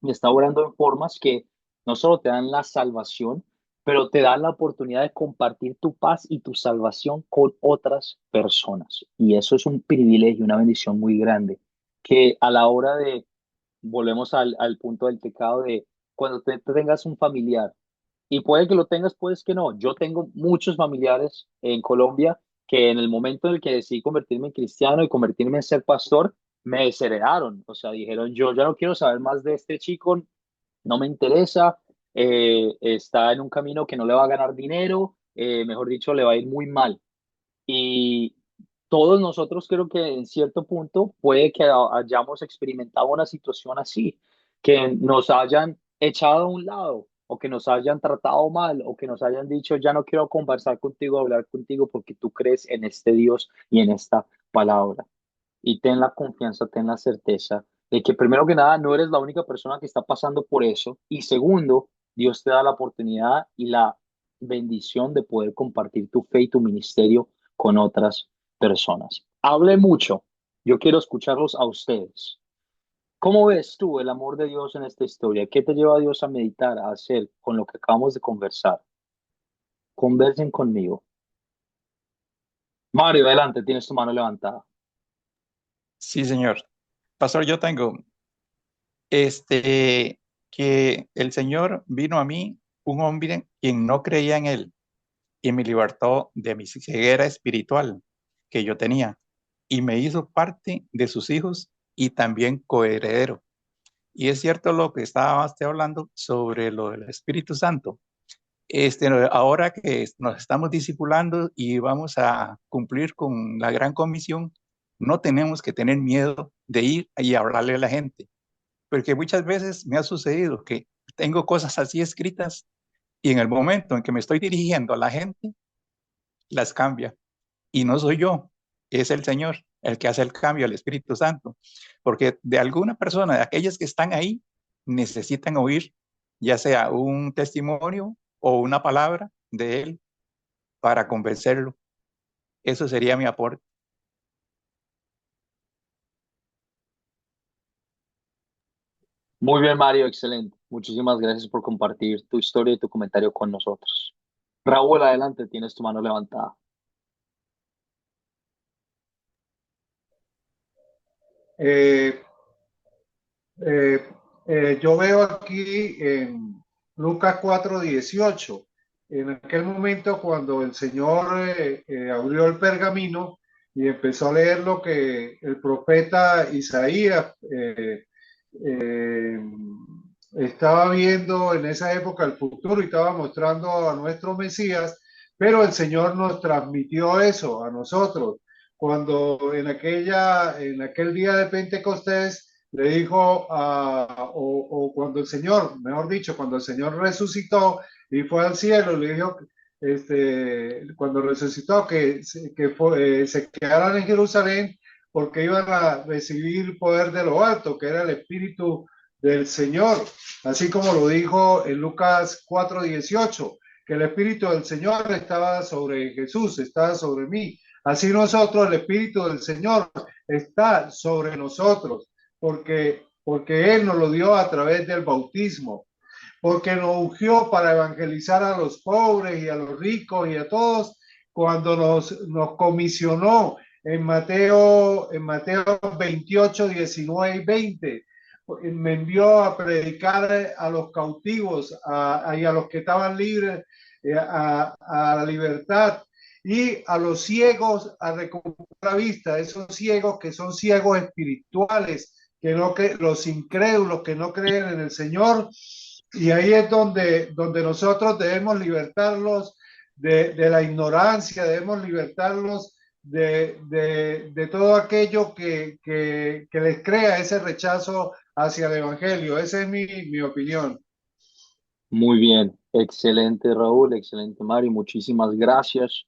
y está obrando en formas que no solo te dan la salvación, pero te dan la oportunidad de compartir tu paz y tu salvación con otras personas. Y eso es un privilegio, una bendición muy grande, que a la hora de, volvemos al punto del pecado, de cuando te tengas un familiar, y puede que lo tengas, puedes que no. Yo tengo muchos familiares en Colombia que en el momento en el que decidí convertirme en cristiano y convertirme en ser pastor, me desheredaron. O sea, dijeron, yo ya no quiero saber más de este chico, no me interesa, está en un camino que no le va a ganar dinero, mejor dicho, le va a ir muy mal. Y todos nosotros creo que en cierto punto puede que hayamos experimentado una situación así, que nos hayan echado a un lado o que nos hayan tratado mal o que nos hayan dicho, ya no quiero conversar contigo, hablar contigo porque tú crees en este Dios y en esta palabra. Y ten la confianza, ten la certeza de que primero que nada no eres la única persona que está pasando por eso y segundo, Dios te da la oportunidad y la bendición de poder compartir tu fe y tu ministerio con otras personas. Hable mucho. Yo quiero escucharlos a ustedes. ¿Cómo ves tú el amor de Dios en esta historia? ¿Qué te lleva a Dios a meditar, a hacer con lo que acabamos de conversar? Conversen conmigo. Mario, adelante, tienes tu mano levantada. Sí, señor. Pastor, yo tengo este que el Señor vino a mí, un hombre quien no creía en él, y me libertó de mi ceguera espiritual que yo tenía, y me hizo parte de sus hijos y también coheredero. Y es cierto lo que estaba usted hablando sobre lo del Espíritu Santo. Ahora que nos estamos discipulando y vamos a cumplir con la gran comisión, no tenemos que tener miedo de ir y hablarle a la gente, porque muchas veces me ha sucedido que tengo cosas así escritas y en el momento en que me estoy dirigiendo a la gente, las cambia. Y no soy yo, es el Señor el que hace el cambio, el Espíritu Santo, porque de alguna persona, de aquellas que están ahí, necesitan oír ya sea un testimonio o una palabra de Él para convencerlo. Eso sería mi aporte. Muy bien, Mario, excelente. Muchísimas gracias por compartir tu historia y tu comentario con nosotros. Raúl, adelante, tienes tu mano levantada. Eh, eh, yo veo aquí en Lucas 4:18, en aquel momento cuando el Señor abrió el pergamino y empezó a leer lo que el profeta Isaías eh, estaba viendo en esa época el futuro y estaba mostrando a nuestro Mesías, pero el Señor nos transmitió eso a nosotros. Cuando en aquel día de Pentecostés le dijo o cuando el Señor, mejor dicho, cuando el Señor resucitó y fue al cielo, le dijo, cuando resucitó, se quedaran en Jerusalén porque iban a recibir poder de lo alto, que era el Espíritu del Señor, así como lo dijo en Lucas 4:18, que el Espíritu del Señor estaba sobre Jesús, estaba sobre mí. Así nosotros, el Espíritu del Señor está sobre nosotros, porque Él nos lo dio a través del bautismo, porque nos ungió para evangelizar a los pobres y a los ricos y a todos, cuando nos comisionó en Mateo 28, 19 y 20. Me envió a predicar a los cautivos y a los que estaban libres, a la libertad, y a los ciegos a recuperar la vista, esos ciegos que son ciegos espirituales, que los incrédulos que no creen en el Señor. Y ahí es donde nosotros debemos libertarlos de la ignorancia, debemos libertarlos de todo aquello que les crea ese rechazo hacia el Evangelio. Esa es mi opinión. Muy bien, excelente, Raúl, excelente, Mario. Muchísimas gracias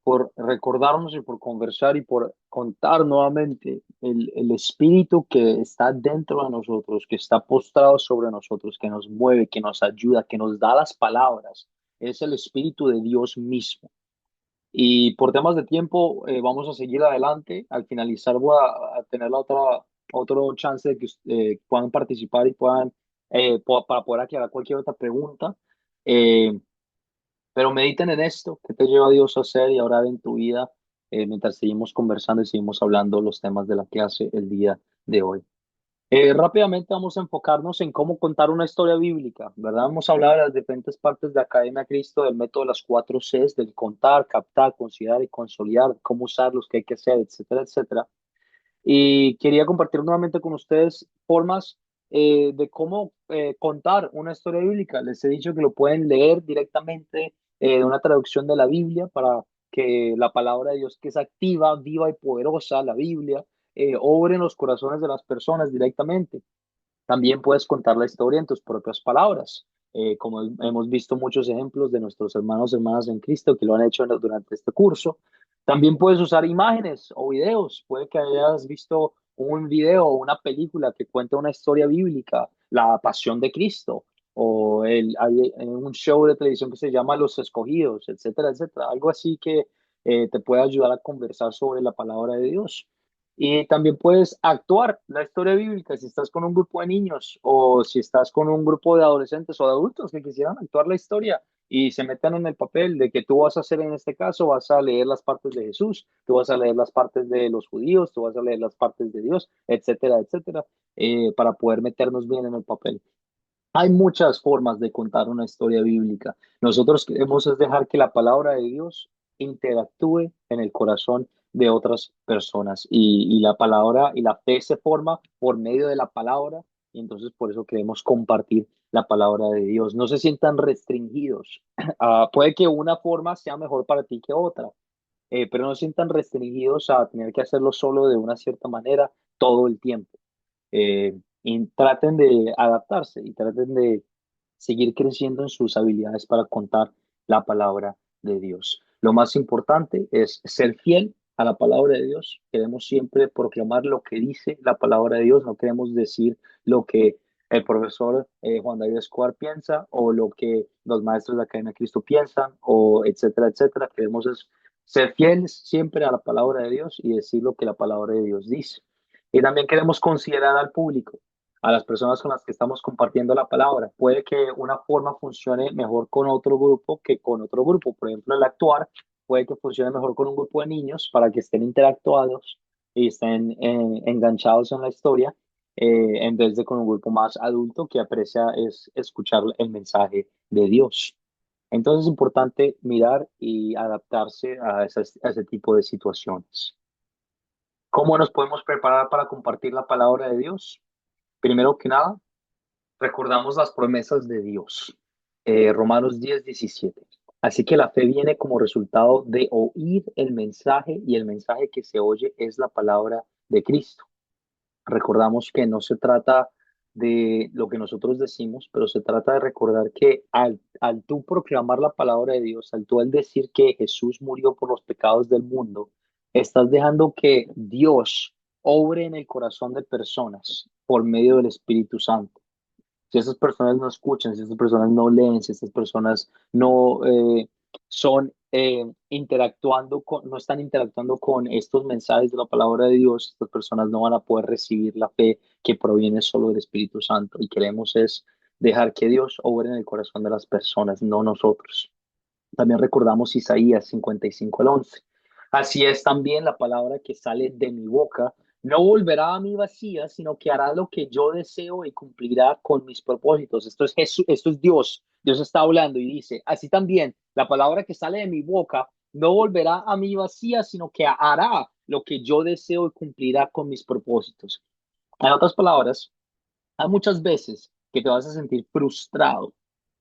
por recordarnos y por conversar y por contar nuevamente el espíritu que está dentro de nosotros, que está postrado sobre nosotros, que nos mueve, que nos ayuda, que nos da las palabras. Es el espíritu de Dios mismo. Y por temas de tiempo, vamos a seguir adelante. Al finalizar, voy a tener otro chance de que puedan participar y puedan, para poder aclarar cualquier otra pregunta. Eh, pero mediten en esto, que te lleva Dios a hacer y a orar en tu vida, mientras seguimos conversando y seguimos hablando los temas de la clase el día de hoy. Rápidamente vamos a enfocarnos en cómo contar una historia bíblica, ¿verdad? Vamos a hablar de las diferentes partes de Academia Cristo, del método de las 4 Cs, del contar, captar, considerar y consolidar, cómo usarlos, qué hay que hacer, etcétera, etcétera. Y quería compartir nuevamente con ustedes formas de cómo contar una historia bíblica. Les he dicho que lo pueden leer directamente de una traducción de la Biblia para que la palabra de Dios, que es activa, viva y poderosa, la Biblia, obre en los corazones de las personas directamente. También puedes contar la historia en tus propias palabras, como hemos visto muchos ejemplos de nuestros hermanos y hermanas en Cristo que lo han hecho durante este curso. También puedes usar imágenes o videos. Puede que hayas visto un video o una película que cuenta una historia bíblica, la pasión de Cristo, o hay un show de televisión que se llama Los Escogidos, etcétera, etcétera. Algo así que te puede ayudar a conversar sobre la palabra de Dios. Y también puedes actuar la historia bíblica si estás con un grupo de niños o si estás con un grupo de adolescentes o de adultos que quisieran actuar la historia y se metan en el papel de que tú vas a hacer en este caso, vas a leer las partes de Jesús, tú vas a leer las partes de los judíos, tú vas a leer las partes de Dios, etcétera, etcétera, para poder meternos bien en el papel. Hay muchas formas de contar una historia bíblica. Nosotros queremos es dejar que la palabra de Dios interactúe en el corazón de otras personas y la palabra y la fe se forma por medio de la palabra y entonces por eso queremos compartir la palabra de Dios. No se sientan restringidos. Puede que una forma sea mejor para ti que otra, pero no se sientan restringidos a tener que hacerlo solo de una cierta manera todo el tiempo. Y traten de adaptarse y traten de seguir creciendo en sus habilidades para contar la palabra de Dios. Lo más importante es ser fiel a la palabra de Dios. Queremos siempre proclamar lo que dice la palabra de Dios, no queremos decir lo que el profesor Juan David Escobar piensa o lo que los maestros de la Academia de Cristo piensan o etcétera, etcétera. Queremos es ser fieles siempre a la palabra de Dios y decir lo que la palabra de Dios dice. Y también queremos considerar al público, a las personas con las que estamos compartiendo la palabra. Puede que una forma funcione mejor con otro grupo que con otro grupo. Por ejemplo, el actuar puede que funcione mejor con un grupo de niños para que estén interactuados y estén enganchados en la historia, en vez de con un grupo más adulto que aprecia es escuchar el mensaje de Dios. Entonces es importante mirar y adaptarse a ese tipo de situaciones. ¿Cómo nos podemos preparar para compartir la palabra de Dios? Primero que nada, recordamos las promesas de Dios. Romanos 10:17. Así que la fe viene como resultado de oír el mensaje y el mensaje que se oye es la palabra de Cristo. Recordamos que no se trata de lo que nosotros decimos, pero se trata de recordar que al tú proclamar la palabra de Dios, al tú al decir que Jesús murió por los pecados del mundo, estás dejando que Dios obre en el corazón de personas por medio del Espíritu Santo. Si esas personas no escuchan, si esas personas no leen, si estas personas no son interactuando con, no están interactuando con estos mensajes de la palabra de Dios, estas personas no van a poder recibir la fe que proviene solo del Espíritu Santo. Y queremos es dejar que Dios obre en el corazón de las personas, no nosotros. También recordamos Isaías 55:11. Así es también la palabra que sale de mi boca. No volverá a mí vacía, sino que hará lo que yo deseo y cumplirá con mis propósitos. Esto es Jesús, esto es Dios. Dios está hablando y dice, así también la palabra que sale de mi boca no volverá a mí vacía, sino que hará lo que yo deseo y cumplirá con mis propósitos. En otras palabras, hay muchas veces que te vas a sentir frustrado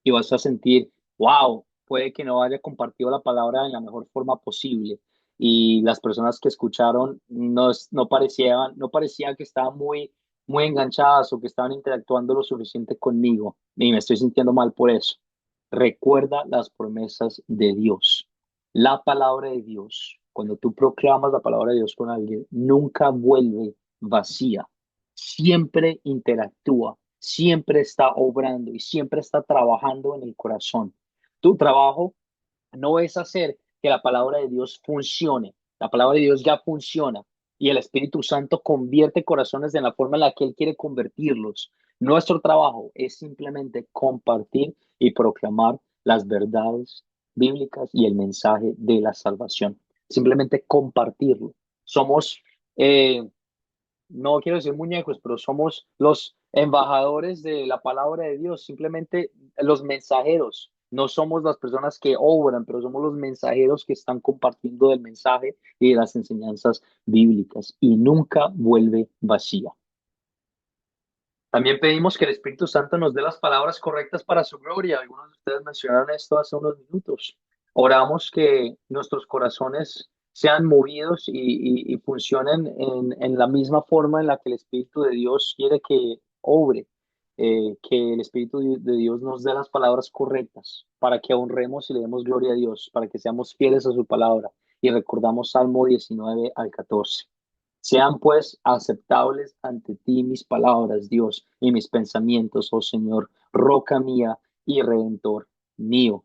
y vas a sentir, wow, puede que no haya compartido la palabra en la mejor forma posible y las personas que escucharon no parecía que estaban muy enganchadas o que estaban interactuando lo suficiente conmigo y me estoy sintiendo mal por eso. Recuerda las promesas de Dios. La palabra de Dios, cuando tú proclamas la palabra de Dios con alguien, nunca vuelve vacía, siempre interactúa, siempre está obrando y siempre está trabajando en el corazón. Tu trabajo no es hacer que la palabra de Dios funcione. La palabra de Dios ya funciona y el Espíritu Santo convierte corazones de la forma en la que Él quiere convertirlos. Nuestro trabajo es simplemente compartir y proclamar las verdades bíblicas y el mensaje de la salvación. Simplemente compartirlo. Somos eh, no quiero decir muñecos, pero somos los embajadores de la palabra de Dios, simplemente los mensajeros. No somos las personas que obran, pero somos los mensajeros que están compartiendo el mensaje y de las enseñanzas bíblicas y nunca vuelve vacía. También pedimos que el Espíritu Santo nos dé las palabras correctas para su gloria. Algunos de ustedes mencionaron esto hace unos minutos. Oramos que nuestros corazones sean movidos y funcionen en la misma forma en la que el Espíritu de Dios quiere que obre, que el Espíritu de Dios nos dé las palabras correctas para que honremos y le demos gloria a Dios, para que seamos fieles a su palabra y recordamos Salmo 19 al 14. Sean pues aceptables ante ti mis palabras, Dios, y mis pensamientos, oh Señor, roca mía y redentor mío.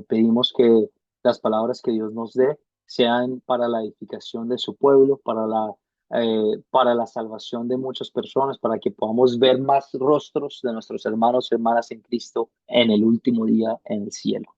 Pedimos que las palabras que Dios nos dé sean para la edificación de su pueblo, para la salvación de muchas personas, para que podamos ver más rostros de nuestros hermanos y hermanas en Cristo en el último día en el cielo.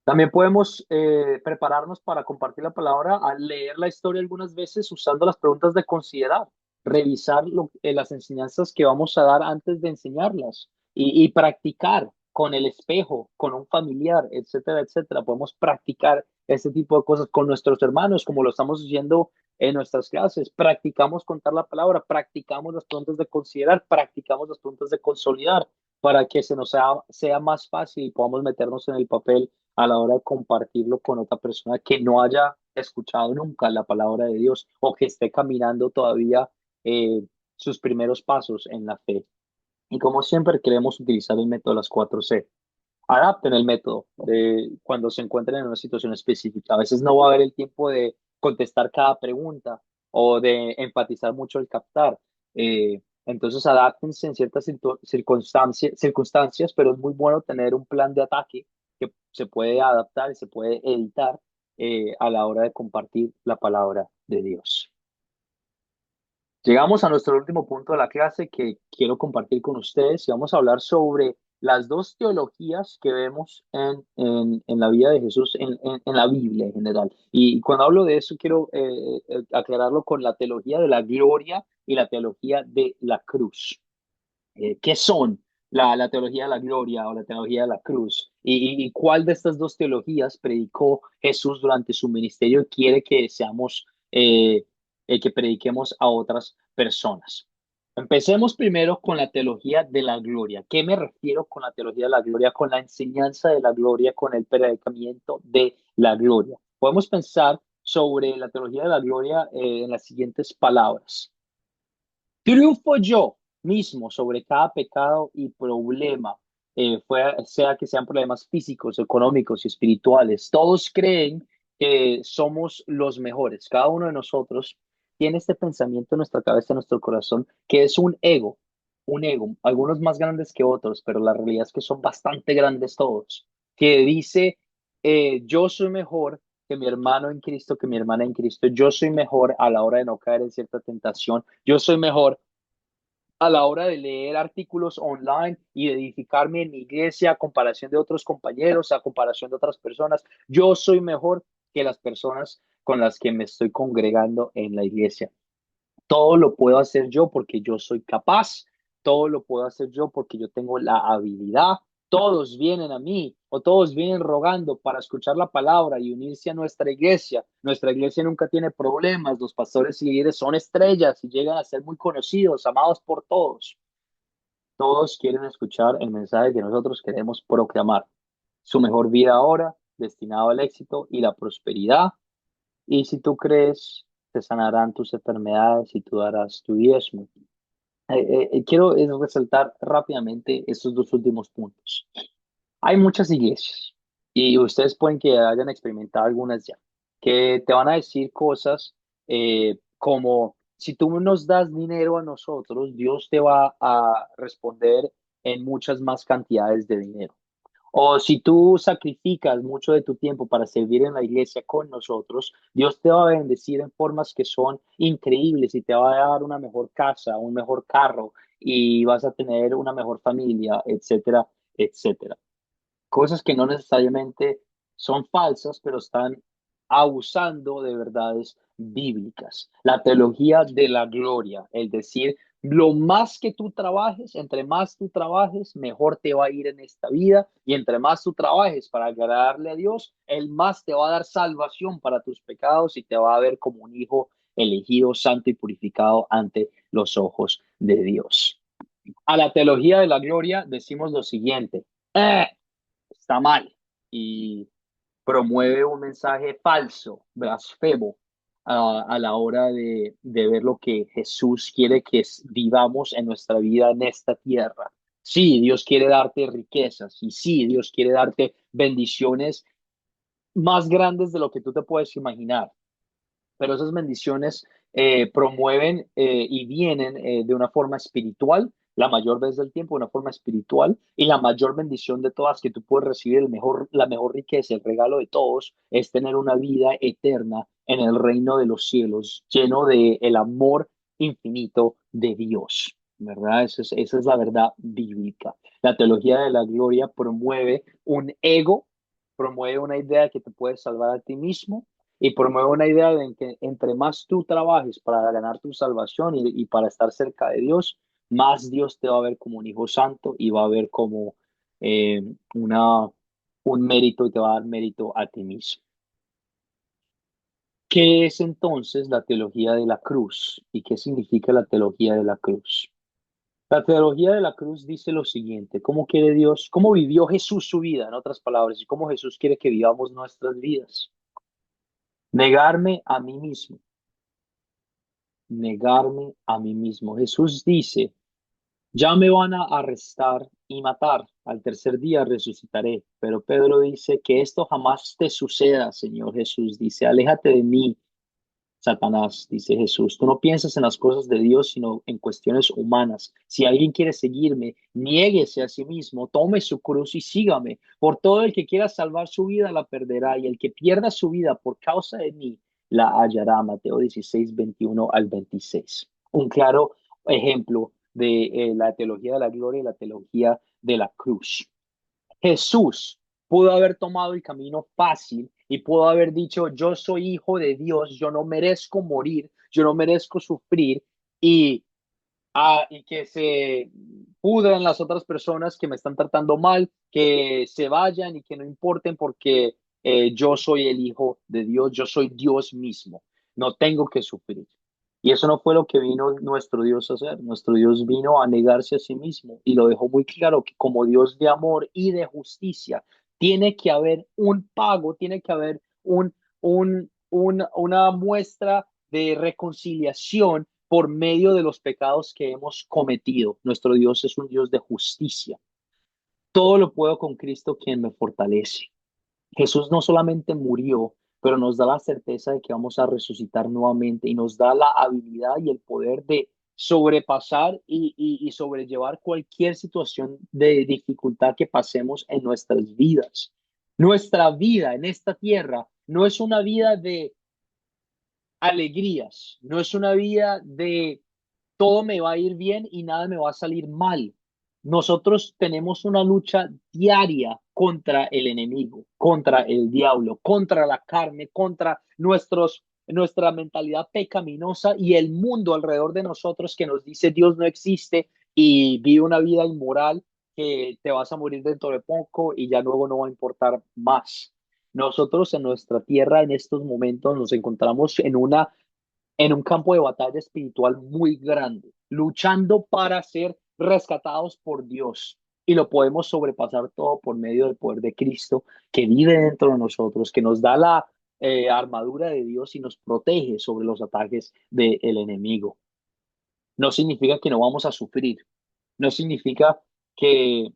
También podemos prepararnos para compartir la palabra al leer la historia algunas veces usando las preguntas de considerar, revisar las enseñanzas que vamos a dar antes de enseñarlas y practicar con el espejo, con un familiar, etcétera, etcétera. Podemos practicar este tipo de cosas con nuestros hermanos, como lo estamos haciendo en nuestras clases. Practicamos contar la palabra, practicamos las preguntas de considerar, practicamos las preguntas de consolidar para que se nos sea más fácil y podamos meternos en el papel a la hora de compartirlo con otra persona que no haya escuchado nunca la palabra de Dios o que esté caminando todavía sus primeros pasos en la fe. Y como siempre queremos utilizar el método de las 4C. Adapten el método cuando se encuentren en una situación específica. A veces no va a haber el tiempo de contestar cada pregunta o de enfatizar mucho el captar. Entonces, adáptense en ciertas circunstancias, pero es muy bueno tener un plan de ataque que se puede adaptar y se puede editar a la hora de compartir la palabra de Dios. Llegamos a nuestro último punto de la clase que quiero compartir con ustedes y vamos a hablar sobre las dos teologías que vemos en la vida de Jesús, en la Biblia en general. Y cuando hablo de eso, quiero aclararlo con la teología de la gloria y la teología de la cruz. ¿Qué son la teología de la gloria o la teología de la cruz? Y cuál de estas dos teologías predicó Jesús durante su ministerio y quiere que seamos, que prediquemos a otras personas? Empecemos primero con la teología de la gloria. ¿Qué me refiero con la teología de la gloria? Con la enseñanza de la gloria, con el predicamiento de la gloria. Podemos pensar sobre la teología de la gloria en las siguientes palabras. Triunfo yo mismo sobre cada pecado y problema, sea que sean problemas físicos, económicos y espirituales. Todos creen que somos los mejores. Cada uno de nosotros tiene este pensamiento en nuestra cabeza, en nuestro corazón, que es un ego, algunos más grandes que otros, pero la realidad es que son bastante grandes todos, que dice, yo soy mejor que mi hermano en Cristo, que mi hermana en Cristo. Yo soy mejor a la hora de no caer en cierta tentación. Yo soy mejor a la hora de leer artículos online y de edificarme en mi iglesia a comparación de otros compañeros, a comparación de otras personas. Yo soy mejor que las personas con las que me estoy congregando en la iglesia. Todo lo puedo hacer yo porque yo soy capaz, todo lo puedo hacer yo porque yo tengo la habilidad. Todos vienen a mí o todos vienen rogando para escuchar la palabra y unirse a nuestra iglesia. Nuestra iglesia nunca tiene problemas, los pastores y líderes son estrellas y llegan a ser muy conocidos, amados por todos. Todos quieren escuchar el mensaje que nosotros queremos proclamar. Su mejor vida ahora, destinado al éxito y la prosperidad. Y si tú crees, te sanarán tus enfermedades y tú darás tu diezmo. Quiero resaltar rápidamente estos dos últimos puntos. Hay muchas iglesias y ustedes pueden que hayan experimentado algunas ya, que te van a decir cosas como, si tú nos das dinero a nosotros, Dios te va a responder en muchas más cantidades de dinero. O si tú sacrificas mucho de tu tiempo para servir en la iglesia con nosotros, Dios te va a bendecir en formas que son increíbles y te va a dar una mejor casa, un mejor carro y vas a tener una mejor familia, etcétera, etcétera. Cosas que no necesariamente son falsas, pero están abusando de verdades bíblicas. La teología de la gloria, es decir, lo más que tú trabajes, entre más tú trabajes, mejor te va a ir en esta vida y entre más tú trabajes para agradarle a Dios, Él más te va a dar salvación para tus pecados y te va a ver como un hijo elegido, santo y purificado ante los ojos de Dios. A la teología de la gloria decimos lo siguiente. Está mal. y promueve un mensaje falso, blasfemo, a la hora de ver lo que Jesús quiere que vivamos en nuestra vida en esta tierra. Sí, Dios quiere darte riquezas y sí, Dios quiere darte bendiciones más grandes de lo que tú te puedes imaginar, pero esas bendiciones promueven y vienen de una forma espiritual, la mayor vez del tiempo, de una forma espiritual, y la mayor bendición de todas que tú puedes recibir, la mejor riqueza, el regalo de todos, es tener una vida eterna en el reino de los cielos, lleno de el amor infinito de Dios. ¿Verdad? Esa es la verdad bíblica. La teología de la gloria promueve un ego, promueve una idea que te puede salvar a ti mismo, y promueve una idea de que entre más tú trabajes para ganar tu salvación y para estar cerca de Dios, más Dios te va a ver como un hijo santo y va a ver como eh, una, un mérito y te va a dar mérito a ti mismo. ¿Qué es entonces la teología de la cruz? ¿Y qué significa la teología de la cruz? La teología de la cruz dice lo siguiente: ¿cómo quiere Dios, cómo vivió Jesús su vida, en otras palabras, y cómo Jesús quiere que vivamos nuestras vidas? Negarme a mí mismo, negarme a mí mismo. Jesús dice, ya me van a arrestar y matar, al tercer día resucitaré. Pero Pedro dice que esto jamás te suceda, Señor Jesús. Dice, aléjate de mí, Satanás, dice Jesús. Tú no piensas en las cosas de Dios, sino en cuestiones humanas. Si alguien quiere seguirme, niéguese a sí mismo, tome su cruz y sígame. Por todo el que quiera salvar su vida, la perderá, y el que pierda su vida por causa de mí, la hallará. Mateo 16, 21 al 26. Un claro ejemplo de la teología de la gloria y la teología de la cruz. Jesús pudo haber tomado el camino fácil y pudo haber dicho, yo soy hijo de Dios, yo no merezco morir, yo no merezco sufrir, y, y que se pudran las otras personas que me están tratando mal, que se vayan y que no importen porque yo soy el hijo de Dios, yo soy Dios mismo, no tengo que sufrir. Y eso no fue lo que vino nuestro Dios a hacer. Nuestro Dios vino a negarse a sí mismo y lo dejó muy claro que como Dios de amor y de justicia, tiene que haber un pago, tiene que haber una muestra de reconciliación por medio de los pecados que hemos cometido. Nuestro Dios es un Dios de justicia. Todo lo puedo con Cristo quien me fortalece. Jesús no solamente murió, pero nos da la certeza de que vamos a resucitar nuevamente y nos da la habilidad y el poder de sobrepasar y sobrellevar cualquier situación de dificultad que pasemos en nuestras vidas. Nuestra vida en esta tierra no es una vida de alegrías, no es una vida de todo me va a ir bien y nada me va a salir mal. Nosotros tenemos una lucha diaria contra el enemigo, contra el diablo, contra la carne, contra nuestra mentalidad pecaminosa y el mundo alrededor de nosotros que nos dice Dios no existe y vive una vida inmoral, que te vas a morir dentro de poco y ya luego no va a importar más. Nosotros en nuestra tierra en estos momentos nos encontramos en un campo de batalla espiritual muy grande, luchando para ser rescatados por Dios. Y lo podemos sobrepasar todo por medio del poder de Cristo que vive dentro de nosotros, que nos da la armadura de Dios y nos protege sobre los ataques del enemigo. No significa que no vamos a sufrir, no significa que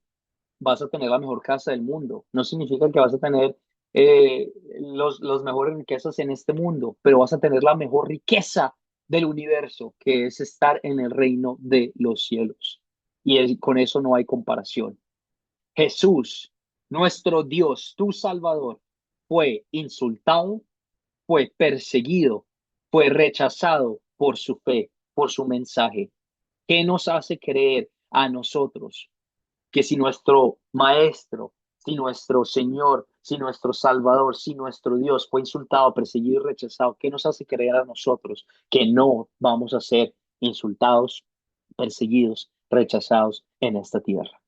vas a tener la mejor casa del mundo, no significa que vas a tener los mejores riquezas en este mundo, pero vas a tener la mejor riqueza del universo, que es estar en el reino de los cielos. Y con eso no hay comparación. Jesús, nuestro Dios, tu Salvador, fue insultado, fue perseguido, fue rechazado por su fe, por su mensaje. ¿Qué nos hace creer a nosotros que si nuestro Maestro, si nuestro Señor, si nuestro Salvador, si nuestro Dios fue insultado, perseguido y rechazado, qué nos hace creer a nosotros que no vamos a ser insultados, perseguidos, rechazados en esta tierra?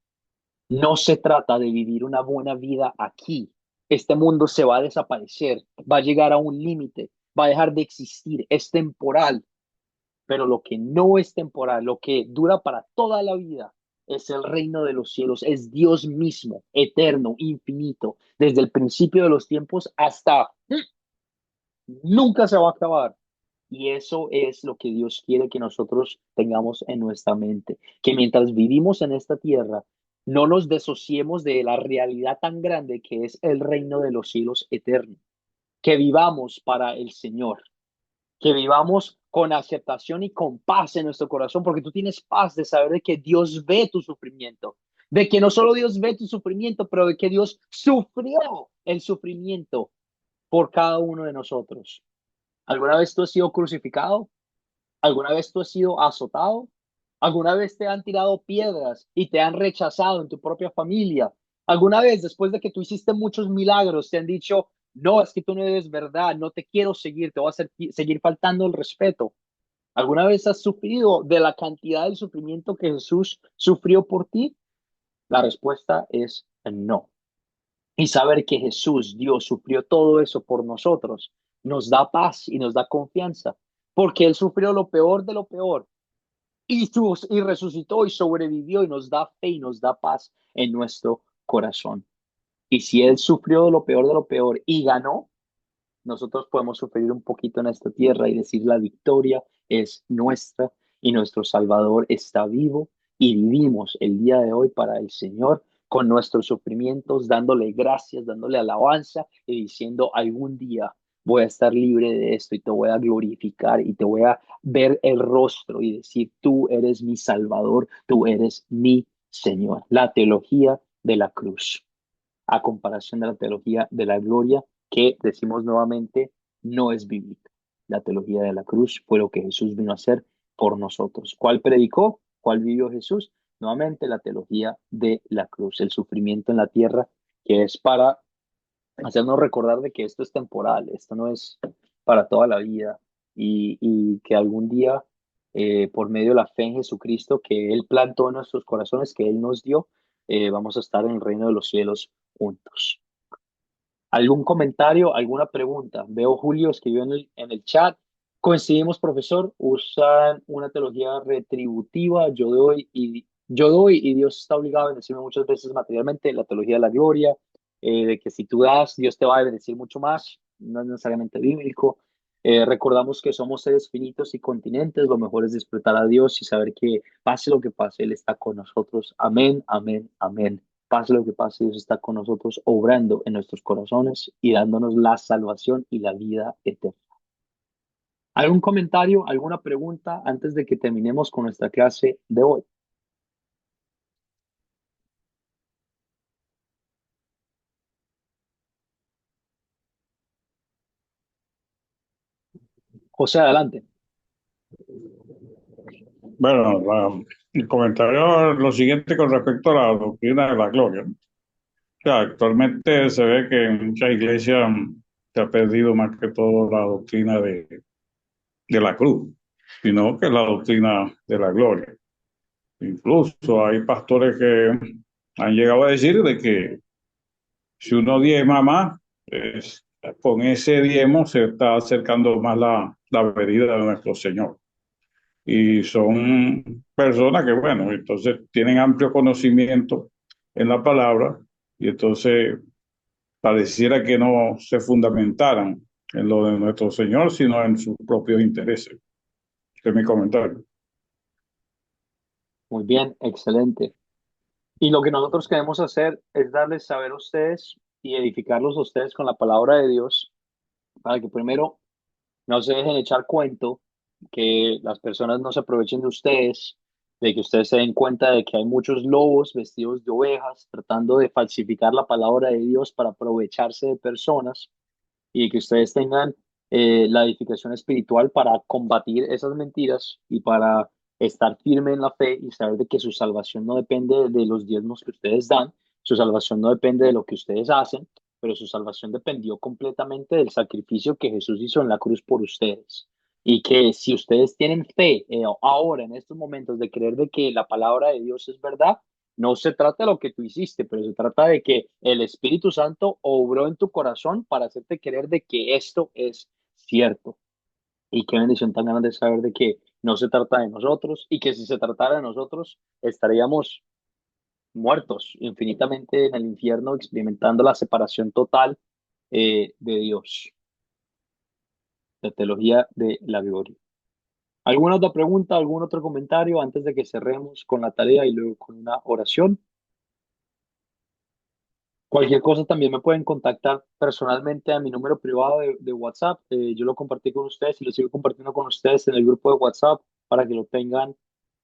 No se trata de vivir una buena vida aquí. Este mundo se va a desaparecer, va a llegar a un límite, va a dejar de existir, es temporal, pero lo que no es temporal, lo que dura para toda la vida, es el reino de los cielos, es Dios mismo, eterno, infinito, desde el principio de los tiempos hasta nunca se va a acabar. Y eso es lo que Dios quiere que nosotros tengamos en nuestra mente, que mientras vivimos en esta tierra, no nos desociemos de la realidad tan grande que es el reino de los cielos eterno, que vivamos para el Señor, que vivamos con aceptación y con paz en nuestro corazón, porque tú tienes paz de saber de que Dios ve tu sufrimiento, de que no solo Dios ve tu sufrimiento, pero de que Dios sufrió el sufrimiento por cada uno de nosotros. ¿Alguna vez tú has sido crucificado? ¿Alguna vez tú has sido azotado? ¿Alguna vez te han tirado piedras y te han rechazado en tu propia familia? ¿Alguna vez, después de que tú hiciste muchos milagros, te han dicho, no, es que tú no eres verdad, no te quiero seguir, te voy a seguir faltando el respeto? ¿Alguna vez has sufrido de la cantidad del sufrimiento que Jesús sufrió por ti? La respuesta es no. Y saber que Jesús, Dios, sufrió todo eso por nosotros, nos da paz y nos da confianza, porque Él sufrió lo peor de lo peor y resucitó y sobrevivió y nos da fe y nos da paz en nuestro corazón. Y si Él sufrió lo peor de lo peor y ganó, nosotros podemos sufrir un poquito en esta tierra y decir la victoria es nuestra y nuestro Salvador está vivo y vivimos el día de hoy para el Señor con nuestros sufrimientos, dándole gracias, dándole alabanza y diciendo algún día voy a estar libre de esto y te voy a glorificar y te voy a ver el rostro y decir tú eres mi Salvador, tú eres mi Señor. La teología de la cruz a comparación de la teología de la gloria, que decimos nuevamente no es bíblica. La teología de la cruz fue lo que Jesús vino a hacer por nosotros. ¿Cuál predicó? ¿Cuál vivió Jesús? Nuevamente la teología de la cruz, el sufrimiento en la tierra, que es para hacernos recordar de que esto es temporal, esto no es para toda la vida y que algún día, por medio de la fe en Jesucristo que Él plantó en nuestros corazones, que Él nos dio, vamos a estar en el reino de los cielos juntos. ¿Algún comentario, alguna pregunta? Veo Julio escribió en el chat. Coincidimos, profesor, usan una teología retributiva, yo doy y Dios está obligado a bendecirme muchas veces materialmente, la teología de la gloria, de que si tú das, Dios te va a bendecir mucho más, no es necesariamente bíblico. Recordamos que somos seres finitos y continentes, lo mejor es disfrutar a Dios y saber que pase lo que pase, Él está con nosotros. Amén, amén, amén. Pase lo que pase, Dios está con nosotros, obrando en nuestros corazones y dándonos la salvación y la vida eterna. ¿Algún comentario, alguna pregunta antes de que terminemos con nuestra clase de hoy? José, adelante. Bueno, el comentario, lo siguiente con respecto a la doctrina de la gloria. O sea, actualmente se ve que en muchas iglesias se ha perdido más que todo la doctrina de la cruz, sino que la doctrina de la gloria. Incluso hay pastores que han llegado a decir de que si uno diezma más, pues, con ese diezmo se está acercando más la venida de nuestro Señor. Y son personas que, bueno, entonces tienen amplio conocimiento en la palabra y entonces pareciera que no se fundamentaran en lo de nuestro Señor, sino en sus propios intereses. Este es mi comentario. Muy bien, excelente. Y lo que nosotros queremos hacer es darles saber a ustedes y edificarlos a ustedes con la palabra de Dios para que primero no se dejen echar cuento, que las personas no se aprovechen de ustedes, de que ustedes se den cuenta de que hay muchos lobos vestidos de ovejas tratando de falsificar la palabra de Dios para aprovecharse de personas y que ustedes tengan la edificación espiritual para combatir esas mentiras y para estar firme en la fe y saber de que su salvación no depende de los diezmos que ustedes dan, su salvación no depende de lo que ustedes hacen, pero su salvación dependió completamente del sacrificio que Jesús hizo en la cruz por ustedes. Y que si ustedes tienen fe ahora, en estos momentos, de creer de que la palabra de Dios es verdad, no se trata de lo que tú hiciste, pero se trata de que el Espíritu Santo obró en tu corazón para hacerte creer de que esto es cierto. Y qué bendición tan grande saber de que no se trata de nosotros y que si se tratara de nosotros estaríamos muertos infinitamente en el infierno, experimentando la separación total de Dios. La teología de la gloria. ¿Alguna otra pregunta, algún otro comentario antes de que cerremos con la tarea y luego con una oración? Cualquier cosa también me pueden contactar personalmente a mi número privado de WhatsApp. Yo lo compartí con ustedes y lo sigo compartiendo con ustedes en el grupo de WhatsApp para que lo tengan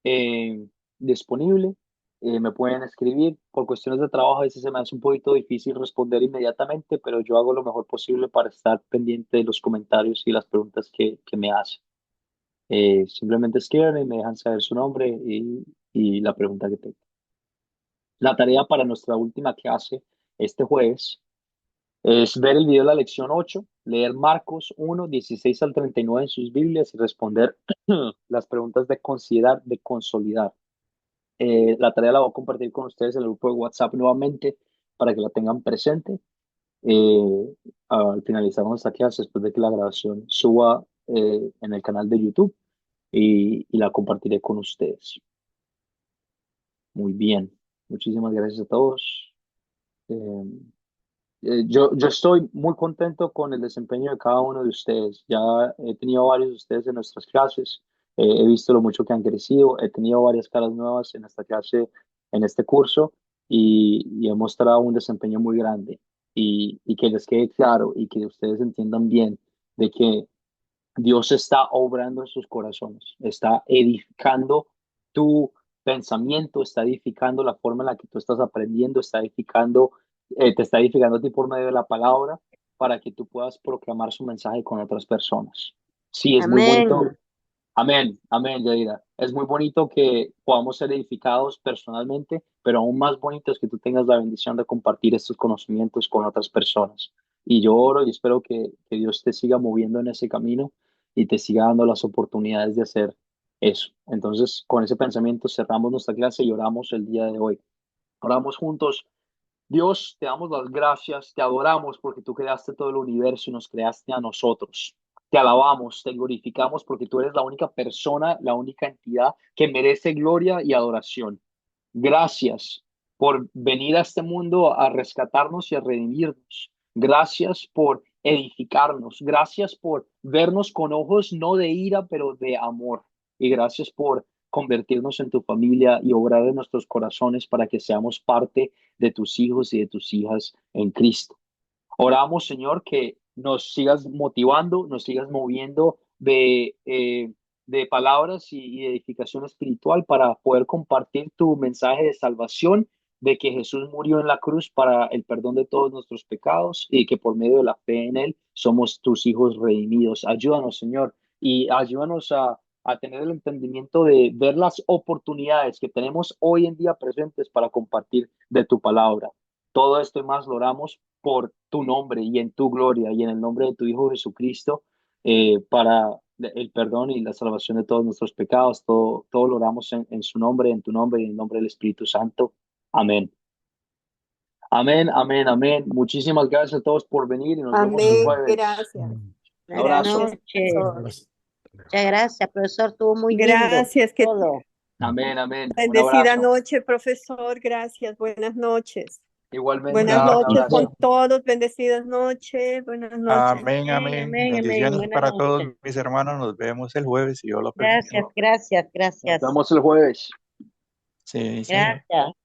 eh, disponible. Me pueden escribir. Por cuestiones de trabajo a veces se me hace un poquito difícil responder inmediatamente, pero yo hago lo mejor posible para estar pendiente de los comentarios y las preguntas que me hacen. Simplemente escriben y me dejan saber su nombre y la pregunta que tengo. La tarea para nuestra última clase este jueves es ver el video de la lección 8, leer Marcos 1, 16 al 39 en sus Biblias y responder las preguntas de considerar, de consolidar. La tarea la voy a compartir con ustedes en el grupo de WhatsApp nuevamente para que la tengan presente. Al finalizar nuestra clase, después de que la grabación suba en el canal de YouTube y la compartiré con ustedes. Muy bien. Muchísimas gracias a todos. Eh, yo estoy muy contento con el desempeño de cada uno de ustedes. Ya he tenido varios de ustedes en nuestras clases. He visto lo mucho que han crecido. He tenido varias caras nuevas en esta clase, en este curso, y he mostrado un desempeño muy grande. Y que les quede claro y que ustedes entiendan bien de que Dios está obrando en sus corazones, está edificando tu pensamiento, está edificando la forma en la que tú estás aprendiendo, está edificando, te está edificando a ti por medio de la palabra para que tú puedas proclamar su mensaje con otras personas. Sí, es muy bonito. Amén. Amén, amén, Yaira. Es muy bonito que podamos ser edificados personalmente, pero aún más bonito es que tú tengas la bendición de compartir estos conocimientos con otras personas. Y yo oro y espero que Dios te siga moviendo en ese camino y te siga dando las oportunidades de hacer eso. Entonces, con ese pensamiento cerramos nuestra clase y oramos el día de hoy. Oramos juntos. Dios, te damos las gracias, te adoramos porque tú creaste todo el universo y nos creaste a nosotros. Te alabamos, te glorificamos porque tú eres la única persona, la única entidad que merece gloria y adoración. Gracias por venir a este mundo a rescatarnos y a redimirnos. Gracias por edificarnos. Gracias por vernos con ojos no de ira, pero de amor. Y gracias por convertirnos en tu familia y obrar en nuestros corazones para que seamos parte de tus hijos y de tus hijas en Cristo. Oramos, Señor, que nos sigas motivando, nos sigas moviendo de palabras y de edificación espiritual para poder compartir tu mensaje de salvación, de que Jesús murió en la cruz para el perdón de todos nuestros pecados y que por medio de la fe en Él somos tus hijos redimidos. Ayúdanos, Señor, y ayúdanos a tener el entendimiento de ver las oportunidades que tenemos hoy en día presentes para compartir de tu palabra. Todo esto y más lo oramos por tu nombre y en tu gloria y en el nombre de tu Hijo Jesucristo, para el perdón y la salvación de todos nuestros pecados. Todo lo oramos en su nombre, en tu nombre y en el nombre del Espíritu Santo. Amén. Amén, amén, amén. Muchísimas gracias a todos por venir y nos vemos el Amén. jueves. Gracias. Un Buenas abrazo. Gracias, noches. profesor. Muchas gracias, profesor. Estuvo muy lindo Gracias. Que todo. Amén, amén. Un bendecida abrazo. noche, profesor. Gracias. Buenas noches. Igualmente, Buenas un noches abrazo. con todos. Bendecidas noches. Buenas noches. Amén, amén. Amén, amén. Bendiciones Buenas para todos noches. mis hermanos. Nos vemos el jueves, si Dios lo permite. Gracias, gracias, Nos gracias. vemos el jueves. Sí, señor. Gracias.